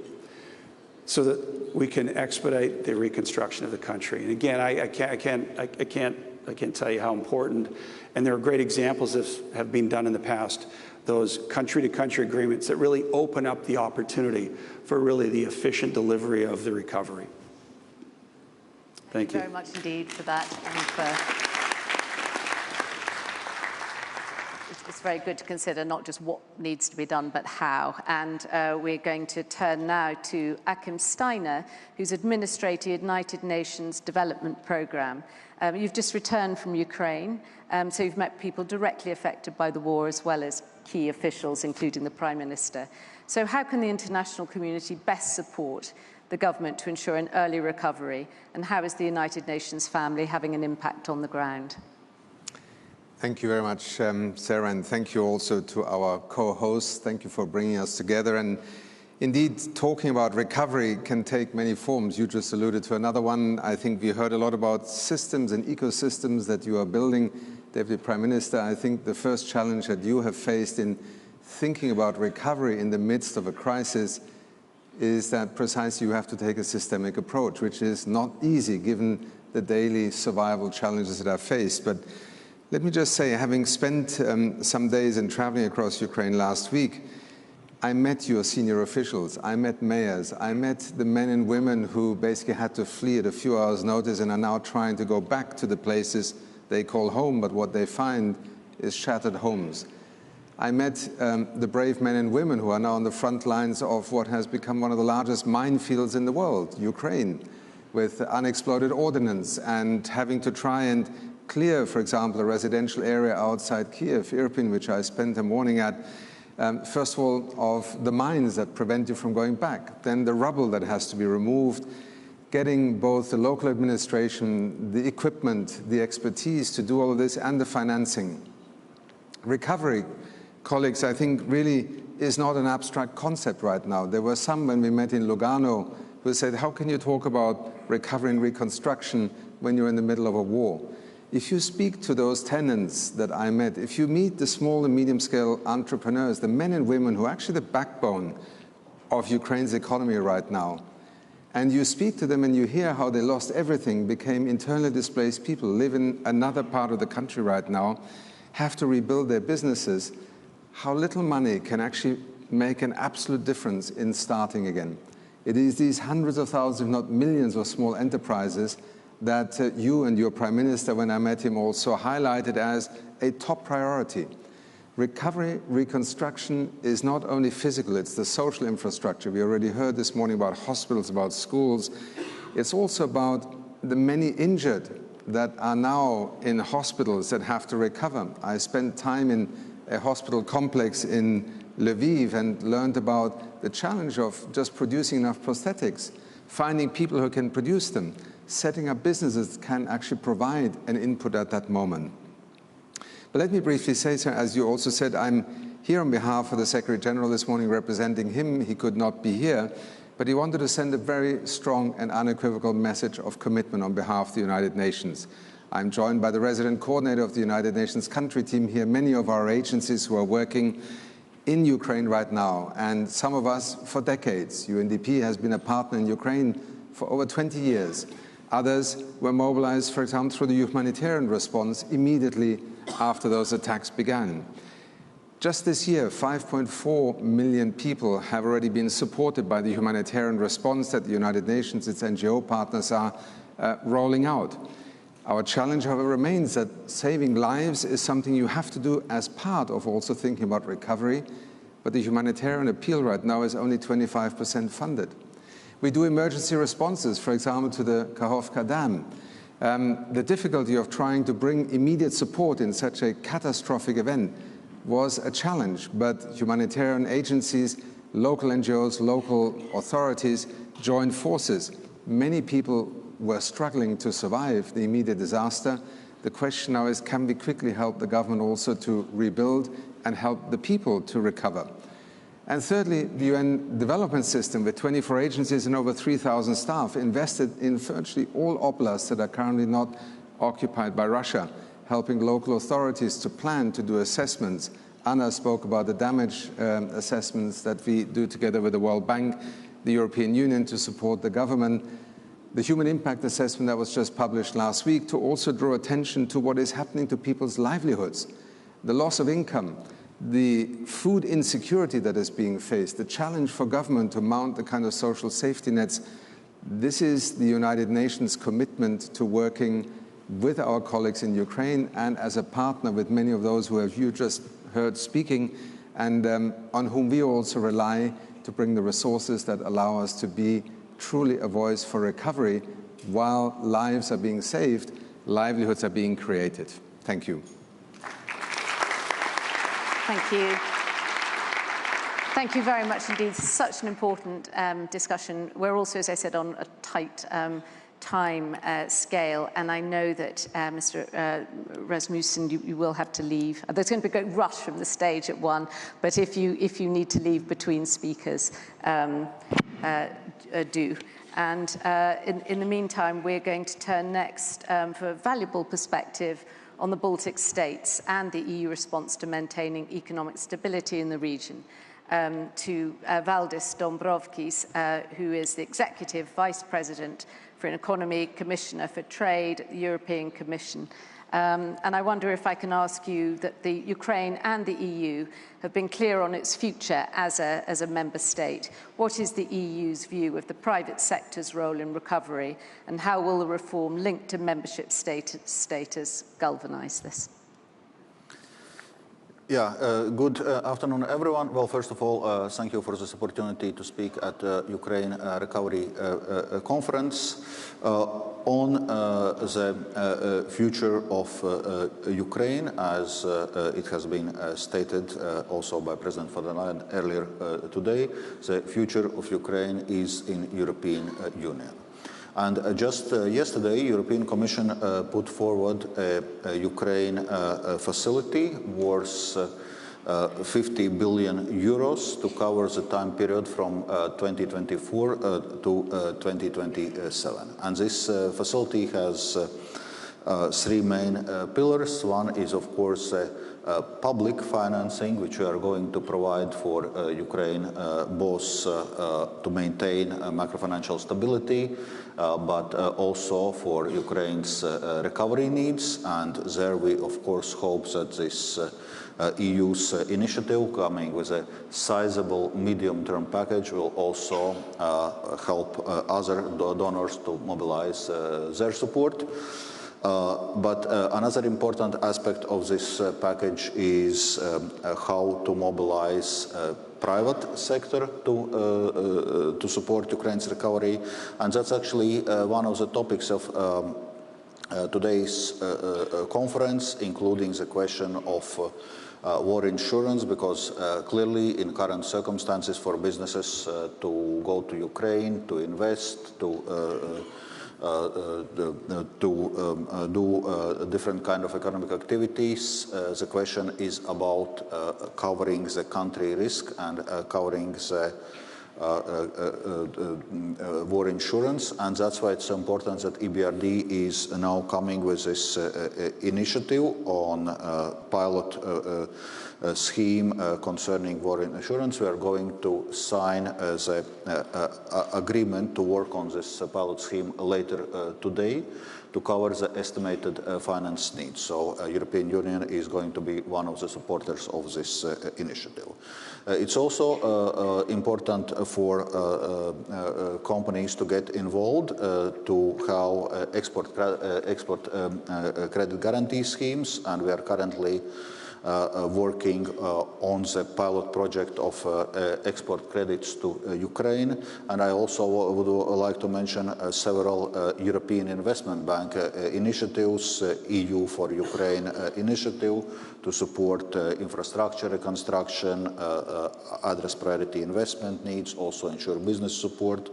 S17: so that we can expedite the reconstruction of the country. And again, I can't tell you how important, and there are great examples that have been done in the past, those country-to-country agreements that really open up the opportunity for really the efficient delivery of the recovery. Thank you.
S11: Very much indeed for that. And it's very good to consider not just what needs to be done, but how. And we're going to turn now to Achim Steiner, who's Administrator, United Nations Development Programme. You've just returned from Ukraine, so you've met people directly affected by the war, as well as key officials, including the Prime Minister. So how can the international community best support the government to ensure an early recovery? And how is the United Nations family having an impact on the ground?
S18: Thank you very much, Sarah, and thank you also to our co-hosts. Thank you for bringing us together. And indeed, talking about recovery can take many forms. You just alluded to another one. I think we heard a lot about systems and ecosystems that you are building. Deputy Prime Minister, I think the first challenge that you have faced in thinking about recovery in the midst of a crisis is that precisely you have to take a systemic approach, which is not easy given the daily survival challenges that are faced. But let me just say, having spent some days and traveling across Ukraine last week, I met your senior officials, I met mayors, I met the men and women who basically had to flee at a few hours' notice and are now trying to go back to the places they call home, but what they find is shattered homes. I met the brave men and women who are now on the front lines of what has become one of the largest minefields in the world, Ukraine, with unexploded ordnance and having to try and clear, for example, a residential area outside Kiev, Irpin, which I spent a morning at, first of all, of the mines that prevent you from going back, then the rubble that has to be removed, getting both the local administration, the equipment, the expertise to do all of this, and the financing. Recovery, colleagues, I think really is not an abstract concept right now. There were some when we met in Lugano who said, how can you talk about recovery and reconstruction when you're in the middle of a war? If you speak to those tenants that I met, if you meet the small and medium-scale entrepreneurs, the men and women who are actually the backbone of Ukraine's economy right now, and you speak to them and you hear how they lost everything, became internally displaced people, live in another part of the country right now, have to rebuild their businesses, how little money can actually make an absolute difference in starting again. It is these hundreds of thousands, if not millions, of small enterprises that you and your Prime Minister, when I met him, also highlighted as a top priority. Recovery, reconstruction is not only physical, it's the social infrastructure. We already heard this morning about hospitals, about schools. It's also about the many injured that are now in hospitals that have to recover. I spent time in a hospital complex in Lviv and learned about the challenge of just producing enough prosthetics, finding people who can produce them, setting up businesses that can actually provide an input at that moment. But let me briefly say, sir, as you also said, I'm here on behalf of the Secretary General this morning representing him. He could not be here, but he wanted to send a very strong and unequivocal message of commitment on behalf of the United Nations. I'm joined by the resident coordinator of the United Nations country team here, many of our agencies who are working in Ukraine right now, and some of us for decades. UNDP has been a partner in Ukraine for over 20 years. Others were mobilized, for example, through the humanitarian response immediately after those attacks began. Just this year, 5.4 million people have already been supported by the humanitarian response that the United Nations, its NGO partners, are rolling out. Our challenge, however, remains that saving lives is something you have to do as part of also thinking about recovery, but the humanitarian appeal right now is only 25% funded. We do emergency responses, for example, to the Kakhovka Dam. The difficulty of trying to bring immediate support in such a catastrophic event was a challenge, but humanitarian agencies, local NGOs, local authorities joined forces. Many people were struggling to survive the immediate disaster. The question now is, can we quickly help the government also to rebuild and help the people to recover? And thirdly, the UN development system with 24 agencies and over 3,000 staff invested in virtually all oblasts that are currently not occupied by Russia, helping local authorities to plan, to do assessments. Anna spoke about the damage assessments that we do together with the World Bank, the European Union to support the government, the human impact assessment that was just published last week to also draw attention to what is happening to people's livelihoods, the loss of income, the food insecurity that is being faced, the challenge for government to mount the kind of social safety nets. This is the United Nations commitment to working with our colleagues in Ukraine and as a partner with many of those who you just heard speaking, and on whom we also rely to bring the resources that allow us to be truly a voice for recovery while lives are being saved, livelihoods are being created. Thank you.
S11: Thank you. Thank you very much indeed. Such an important discussion. We're also, as I said, on a tight time scale, and I know that Mr. Rasmussen, you will have to leave. There's going to be a rush from the stage at 1, but if you need to leave between speakers, do. And in the meantime, we're going to turn next for a valuable perspective on the Baltic states and the EU response to maintaining economic stability in the region, to Valdis Dombrovskis, who is the Executive Vice President for an Economy, Commissioner for Trade, the European Commission. And I wonder if I can ask you that the Ukraine and the EU have been clear on its future as a member state. What is the EU's view of the private sector's role in recovery, and how will the reform linked to membership status galvanize this?
S19: Yeah, good afternoon, everyone. Well, first of all, thank you for this opportunity to speak at the Ukraine Recovery Conference on the future of Ukraine, as it has been stated also by President von der Leyen earlier today. The future of Ukraine is in European Union. And just yesterday, European Commission put forward a Ukraine facility worth 50 billion euros to cover the time period from 2024 to 2027. And this facility has 3 main pillars. One is, of course, public financing, which we are going to provide for Ukraine, both to maintain macrofinancial stability, but also for Ukraine's recovery needs. And there we, of course, hope that this EU's initiative, coming with a sizable medium-term package, will also help other donors to mobilize their support. But another important aspect of this package is how to mobilize private sector to support Ukraine's recovery, and that's actually one of the topics of today's conference, including the question of war insurance, because clearly in current circumstances for businesses to go to Ukraine, to invest, to do different kind of economic activities. The question is about covering the country risk and covering the war insurance, and that's why it's important that EBRD is now coming with this initiative on pilot scheme concerning war insurance. We are going to sign the agreement to work on this pilot scheme later today to cover the estimated finance needs. So European Union is going to be one of the supporters of this initiative. It's also important for companies to get involved to have export credit guarantee schemes, and we are currently working on the pilot project of export credits to Ukraine. And I also would like to mention several European Investment Bank initiatives, EU for Ukraine initiative to support infrastructure reconstruction, address priority investment needs, also ensure business support.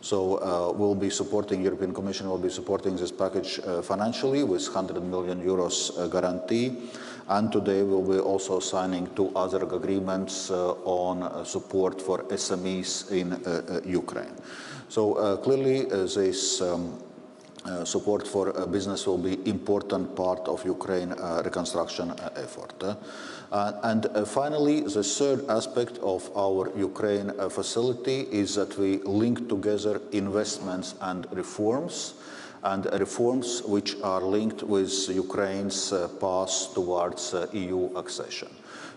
S19: So we'll be supporting, European Commission will be supporting this package financially with 100 million euros guarantee. And today we'll be also signing 2 other agreements on support for SMEs in Ukraine. So clearly this support for business will be important part of Ukraine reconstruction effort. And finally, the third aspect of our Ukraine facility is that we link together investments and reforms which are linked with Ukraine's path towards EU accession.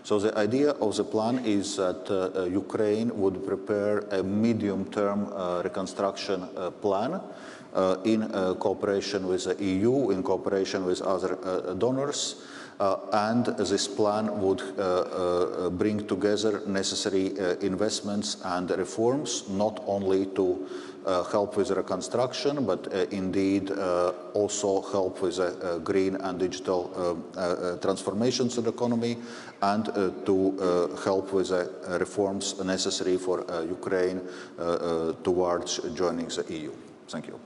S19: So the idea of the plan is that Ukraine would prepare a medium-term reconstruction plan in cooperation with the EU, in cooperation with other donors, and this plan would bring together necessary investments and reforms, not only to help with reconstruction, but indeed also help with green and digital transformations of the economy, and to help with reforms necessary for Ukraine towards joining the EU. Thank you.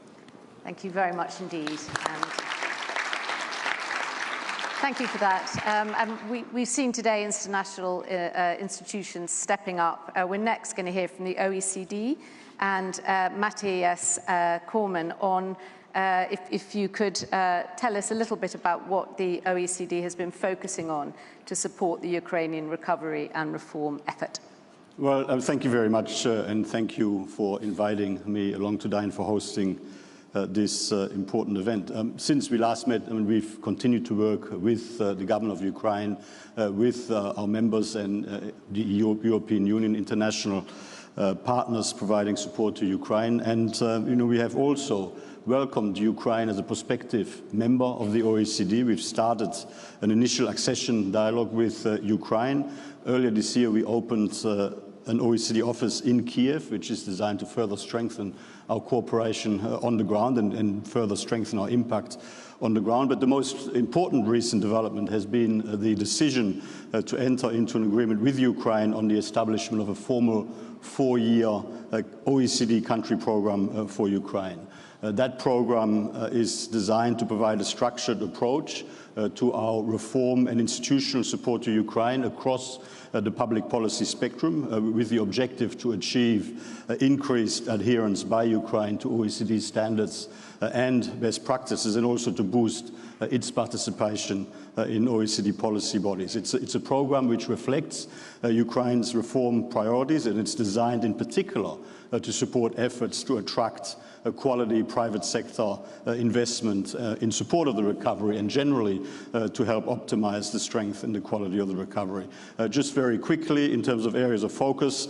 S11: Thank you very much indeed. Thank you for that. And we've seen today international institutions stepping up. We're next going to hear from the OECD and Matthias Korman on if you could tell us a little bit about what the OECD has been focusing on to support the Ukrainian recovery and reform effort.
S20: Well, thank you very much, and thank you for inviting me along today and for hosting this important event. Since we last met, we've continued to work with the government of Ukraine, with our members and the European Union, international partners providing support to Ukraine. And we have also welcomed Ukraine as a prospective member of the OECD. We've started an initial accession dialogue with Ukraine. Earlier this year, we opened an OECD office in Kiev, which is designed to further strengthen our cooperation on the ground and further strengthen our impact on the ground. But the most important recent development has been the decision to enter into an agreement with Ukraine on the establishment of a formal 4-year OECD country program for Ukraine. That program is designed to provide a structured approach to our reform and institutional support to Ukraine across the public policy spectrum, with the objective to achieve increased adherence by Ukraine to OECD standards and best practices, and also to boost its participation in OECD policy bodies. It's a program which reflects Ukraine's reform priorities, and it's designed in particular to support efforts to attract quality private sector investment in support of the recovery, and generally to help optimize the strength and the quality of the recovery. Just very quickly, in terms of areas of focus,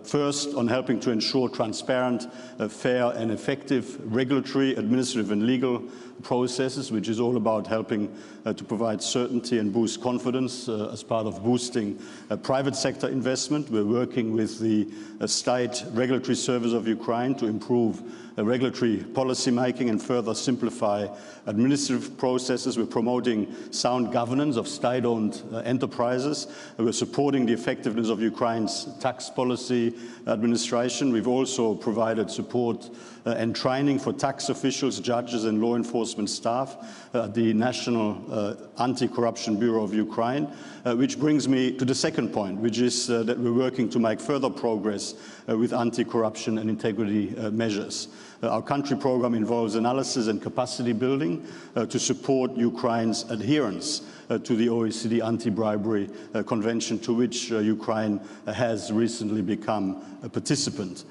S20: first on helping to ensure transparent, fair and effective regulatory, administrative and legal processes, which is all about helping to provide certainty and boost confidence as part of boosting private sector investment. We're working with the State Regulatory Service of Ukraine to improve regulatory policy making and further simplify administrative processes. We're promoting sound governance of state-owned enterprises. We're supporting the effectiveness of Ukraine's tax policy administration. We've also provided support and training for tax officials, judges and law enforcement staff at the National Anti-Corruption Bureau of Ukraine, which brings me to the second point, which is that we're working to make further progress with anti-corruption and integrity measures. Our country program involves analysis and capacity building to support Ukraine's adherence to the OECD Anti-Bribery Convention, to which Ukraine has recently become a participant.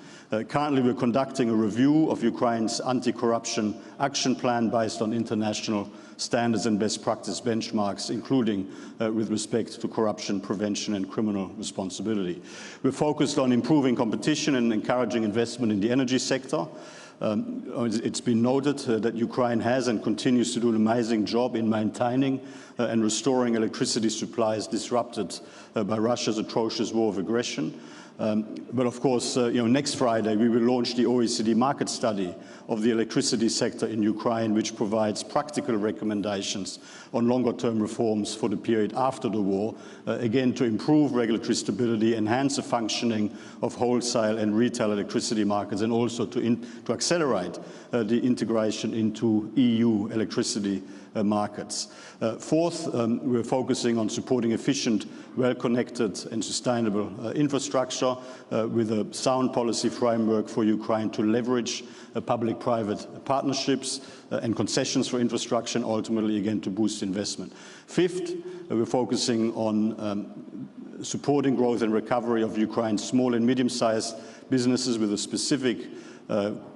S20: Currently, we're conducting a review of Ukraine's anti-corruption action plan based on international standards and best practice benchmarks, including with respect to corruption prevention and criminal responsibility. We're focused on improving competition and encouraging investment in the energy sector. It's been noted that Ukraine has and continues to do an amazing job in maintaining and restoring electricity supplies disrupted by Russia's atrocious war of aggression. But of course, next Friday we will launch the OECD market study of the electricity sector in Ukraine, which provides practical recommendations on longer-term reforms for the period after the war, again to improve regulatory stability, enhance the functioning of wholesale and retail electricity markets, and also to accelerate the integration into EU electricity markets. Fourth, we're focusing on supporting efficient, well-connected and sustainable infrastructure with a sound policy framework for Ukraine to leverage public-private partnerships and concessions for infrastructure, and ultimately, again, to boost investment. Fifth, we're focusing on supporting growth and recovery of Ukraine's small and medium-sized businesses with a specific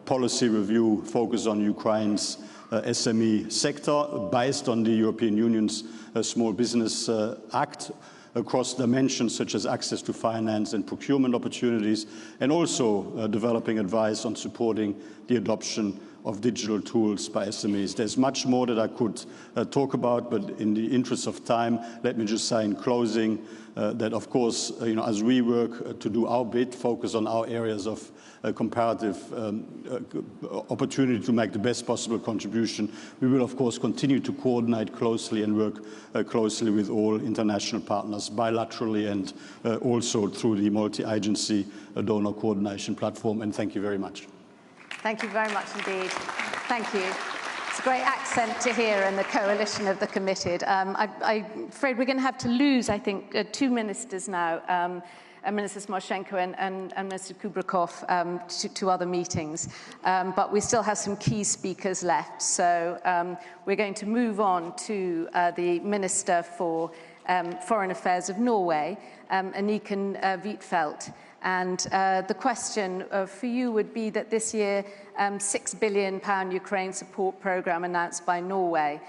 S20: policy review focused on Ukraine's SME sector based on the European Union's Small Business Act across dimensions such as access to finance and procurement opportunities, and also developing advice on supporting the adoption of digital tools by SMEs. There's much more that I could talk about, but in the interest of time, let me just say in closing that, of course, as we work to do our bit, focus on our areas of comparative opportunity to make the best possible contribution, we will, of course, continue to coordinate closely and work closely with all international partners, bilaterally and also through the multi-agency donor coordination platform. And thank you very much.
S11: Thank you very much indeed. Thank you. It's a great accent to hear in the coalition of the committed. I'm afraid we're going to have to lose, I think, two ministers now, Minister Smoshenko and Minister Kubrakov, to other meetings. But we still have some key speakers left. So we're going to move on to the Minister for Foreign Affairs of Norway, Anniken Huitfeldt. And the question for you would be that this year, £6 billion Ukraine support programme announced by Norway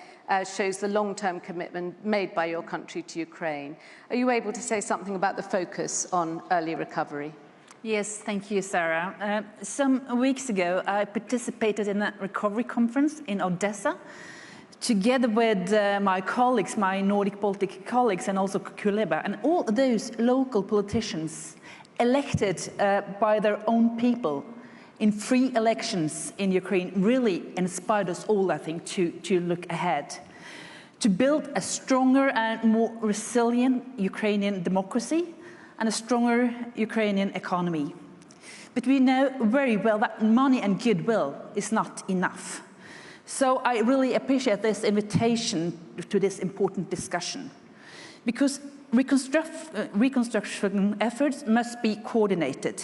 S11: shows the long-term commitment made by your country to Ukraine. Are you able to say something about the focus on early recovery?
S21: Yes, thank you, Sarah. Some weeks ago, I participated in a recovery conference in Odessa, together with my colleagues, my Nordic Baltic colleagues, and also Kuleba, and all those local politicians elected by their own people in free elections in Ukraine really inspired us all, I think, to look ahead, to build a stronger and more resilient Ukrainian democracy and a stronger Ukrainian economy. But we know very well that money and goodwill is not enough. So I really appreciate this invitation to this important discussion, because reconstruction efforts must be coordinated,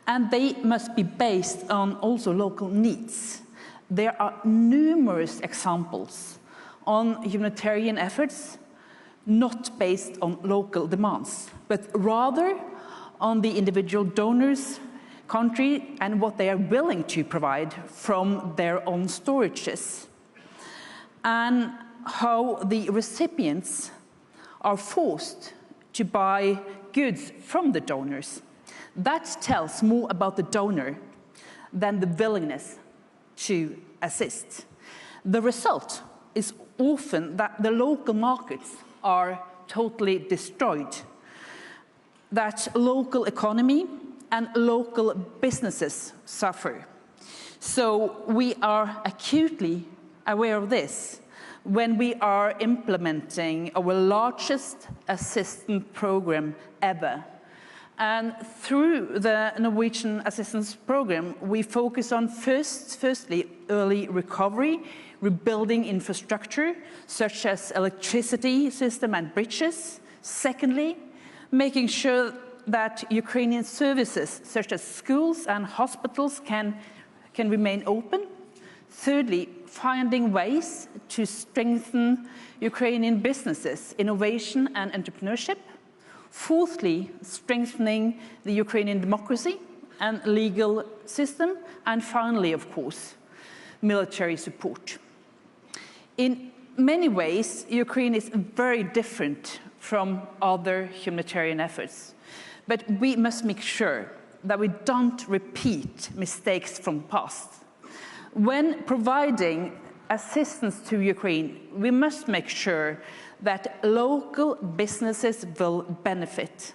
S21: and they must be based on also local needs. There are numerous examples on humanitarian efforts not based on local demands, but rather on the individual donors, country, and what they are willing to provide from their own storages, and how the recipients are forced to buy goods from the donors. That tells more about the donor than the willingness to assist. The result is often that the local markets are totally destroyed, that local economy and local businesses suffer. So we are acutely aware of this when we are implementing our largest assistance program ever. And through the Norwegian assistance program, we focus on firstly, early recovery, rebuilding infrastructure, such as electricity system and bridges. Secondly, making sure that Ukrainian services, such as schools and hospitals, can remain open. Thirdly, finding ways to strengthen Ukrainian businesses, innovation and entrepreneurship. Fourthly, strengthening the Ukrainian democracy and legal system. And finally, of course, military support. In many ways, Ukraine is very different from other humanitarian efforts. But we must make sure that we don't repeat mistakes from the past. When providing assistance to Ukraine, we must make sure that local businesses will benefit.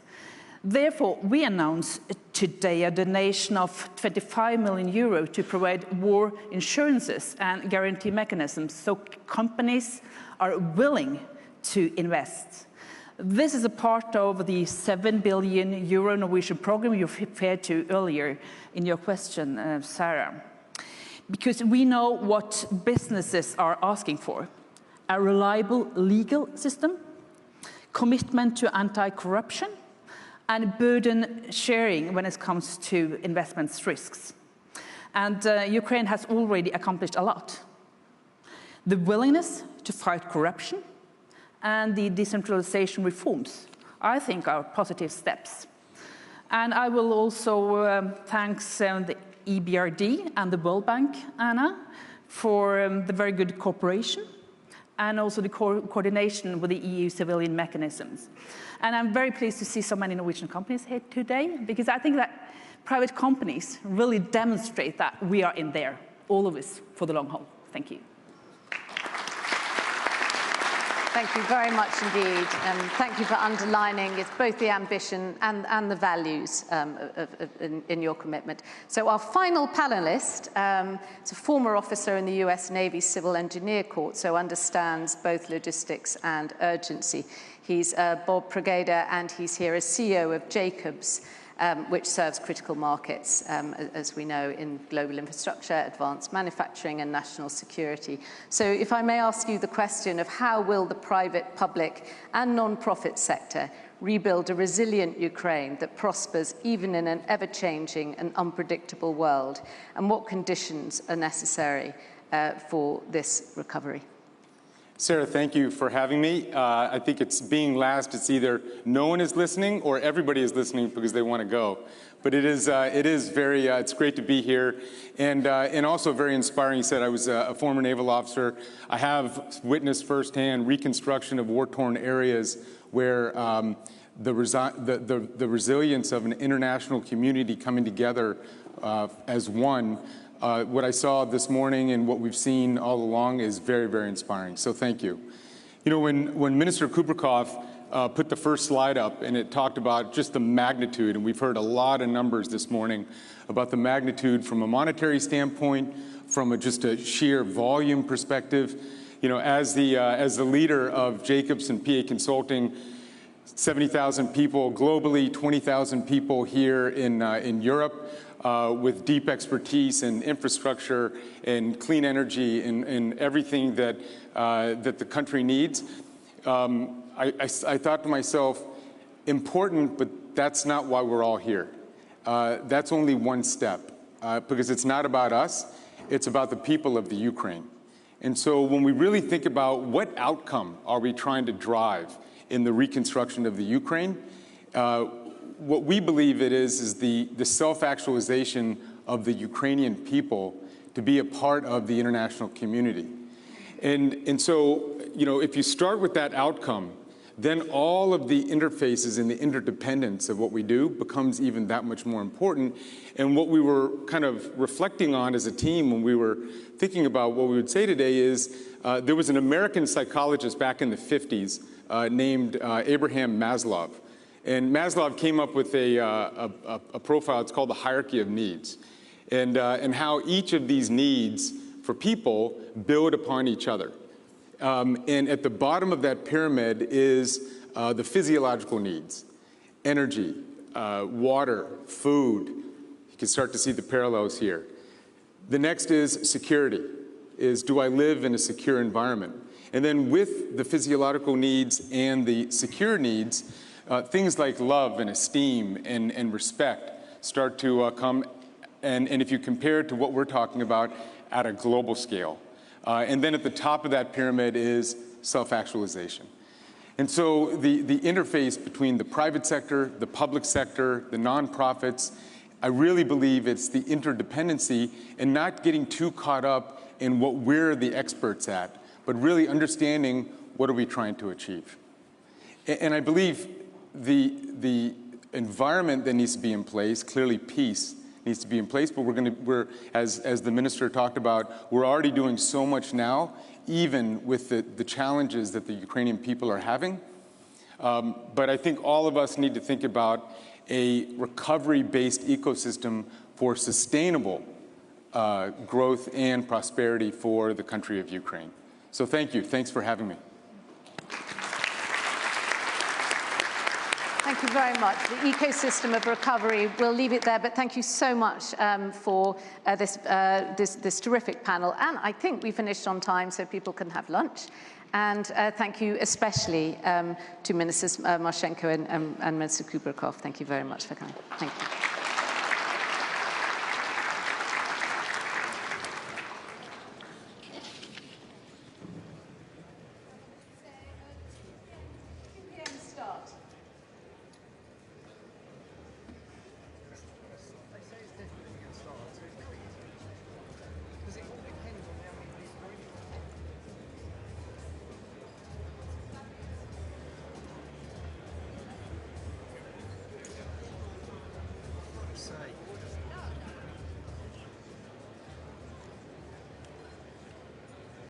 S21: Therefore, we announce today a donation of 25 million euro to provide war insurances and guarantee mechanisms so companies are willing to invest. This is a part of the 7 billion euro Norwegian program you referred to earlier in your question, Sarah. Because we know what businesses are asking for: a reliable legal system, commitment to anti-corruption, and burden sharing when it comes to investment risks. And Ukraine has already accomplished a lot. The willingness to fight corruption and the decentralization reforms, I think, are positive steps. And I will also thank the EBRD and the World Bank, Anna, for the very good cooperation and also the coordination with the EU civilian mechanisms. And I'm very pleased to see so many Norwegian companies here today, because I think that private companies really demonstrate that we are in there, all of us, for the long haul. Thank you.
S11: Thank you very much indeed, and thank you for underlining it's both the ambition and the values in your commitment. So our final panelist is a former officer in the US Navy Civil Engineer Corps, so understands both logistics and urgency. He's Bob Progeda, and he's here as CEO of Jacobs, which serves critical markets, as we know, in global infrastructure, advanced manufacturing, and national security. So if I may ask you the question of how will the private, public, and non-profit sector rebuild a resilient Ukraine that prospers even in an ever-changing and unpredictable world, and what conditions are necessary for this recovery?
S1: Sarah, thank you for having me. I think it's being last. It's either no one is listening or everybody is listening because they want to go. But it is very, it's great to be here, and also very inspiring. You said I was a former naval officer. I have witnessed firsthand reconstruction of war-torn areas where the resilience of an international community coming together as one. What I saw this morning and what we've seen all along is very, very inspiring. So thank you. You know, when Minister Kubrikov put the first slide up and it talked about just the magnitude, and we've heard a lot of numbers this morning about the magnitude from a monetary standpoint, from just a sheer volume perspective. You know, as the leader of Jacobs and PA Consulting, 70,000 people globally, 20,000 people here in Europe. With deep expertise in infrastructure and clean energy and everything that the country needs. I thought to myself, important, but that's not why we're all here. That's only one step, because it's not about us, it's about the people of the Ukraine. And so when we really think about what outcome are we trying to drive in the reconstruction of the Ukraine, what we believe it is the self-actualization of the Ukrainian people to be a part of the international community. And so, you know, if you start with that outcome, then all of the interfaces and the interdependence of what we do becomes even that much more important. And what we were kind of reflecting on as a team when we were thinking about what we would say today is there was an American psychologist back in the 50s named Abraham Maslow. And Maslow came up with a profile. It's called the hierarchy of needs, and how each of these needs for people build upon each other. And at the bottom of that pyramid is the physiological needs: energy, water, food. You can start to see the parallels here. The next is security. Do I live in a secure environment? And then with the physiological needs and the secure needs, things like love and esteem and respect start to come, and if you compare it to what we're talking about at a global scale. And then at the top of that pyramid is self-actualization. And so the interface between the private sector, the public sector, the nonprofits, I really believe it's the interdependency and not getting too caught up in what we're the experts at, but really understanding what are we trying to achieve. And I believe the environment that needs to be in place, clearly peace, needs to be in place, but we're as the minister talked about, we're already doing so much now, even with the challenges that the Ukrainian people are having. But I think all of us need to think about a recovery-based ecosystem for sustainable growth and prosperity for the country of Ukraine. So thank you. Thanks for having me.
S11: Thank you very much. The ecosystem of recovery, we'll leave it there, but thank you so much for this terrific panel. And I think we finished on time so people can have lunch. And thank you especially to Ministers Marchenko and Minister Kuberkov. Thank you very much for coming. Thank you.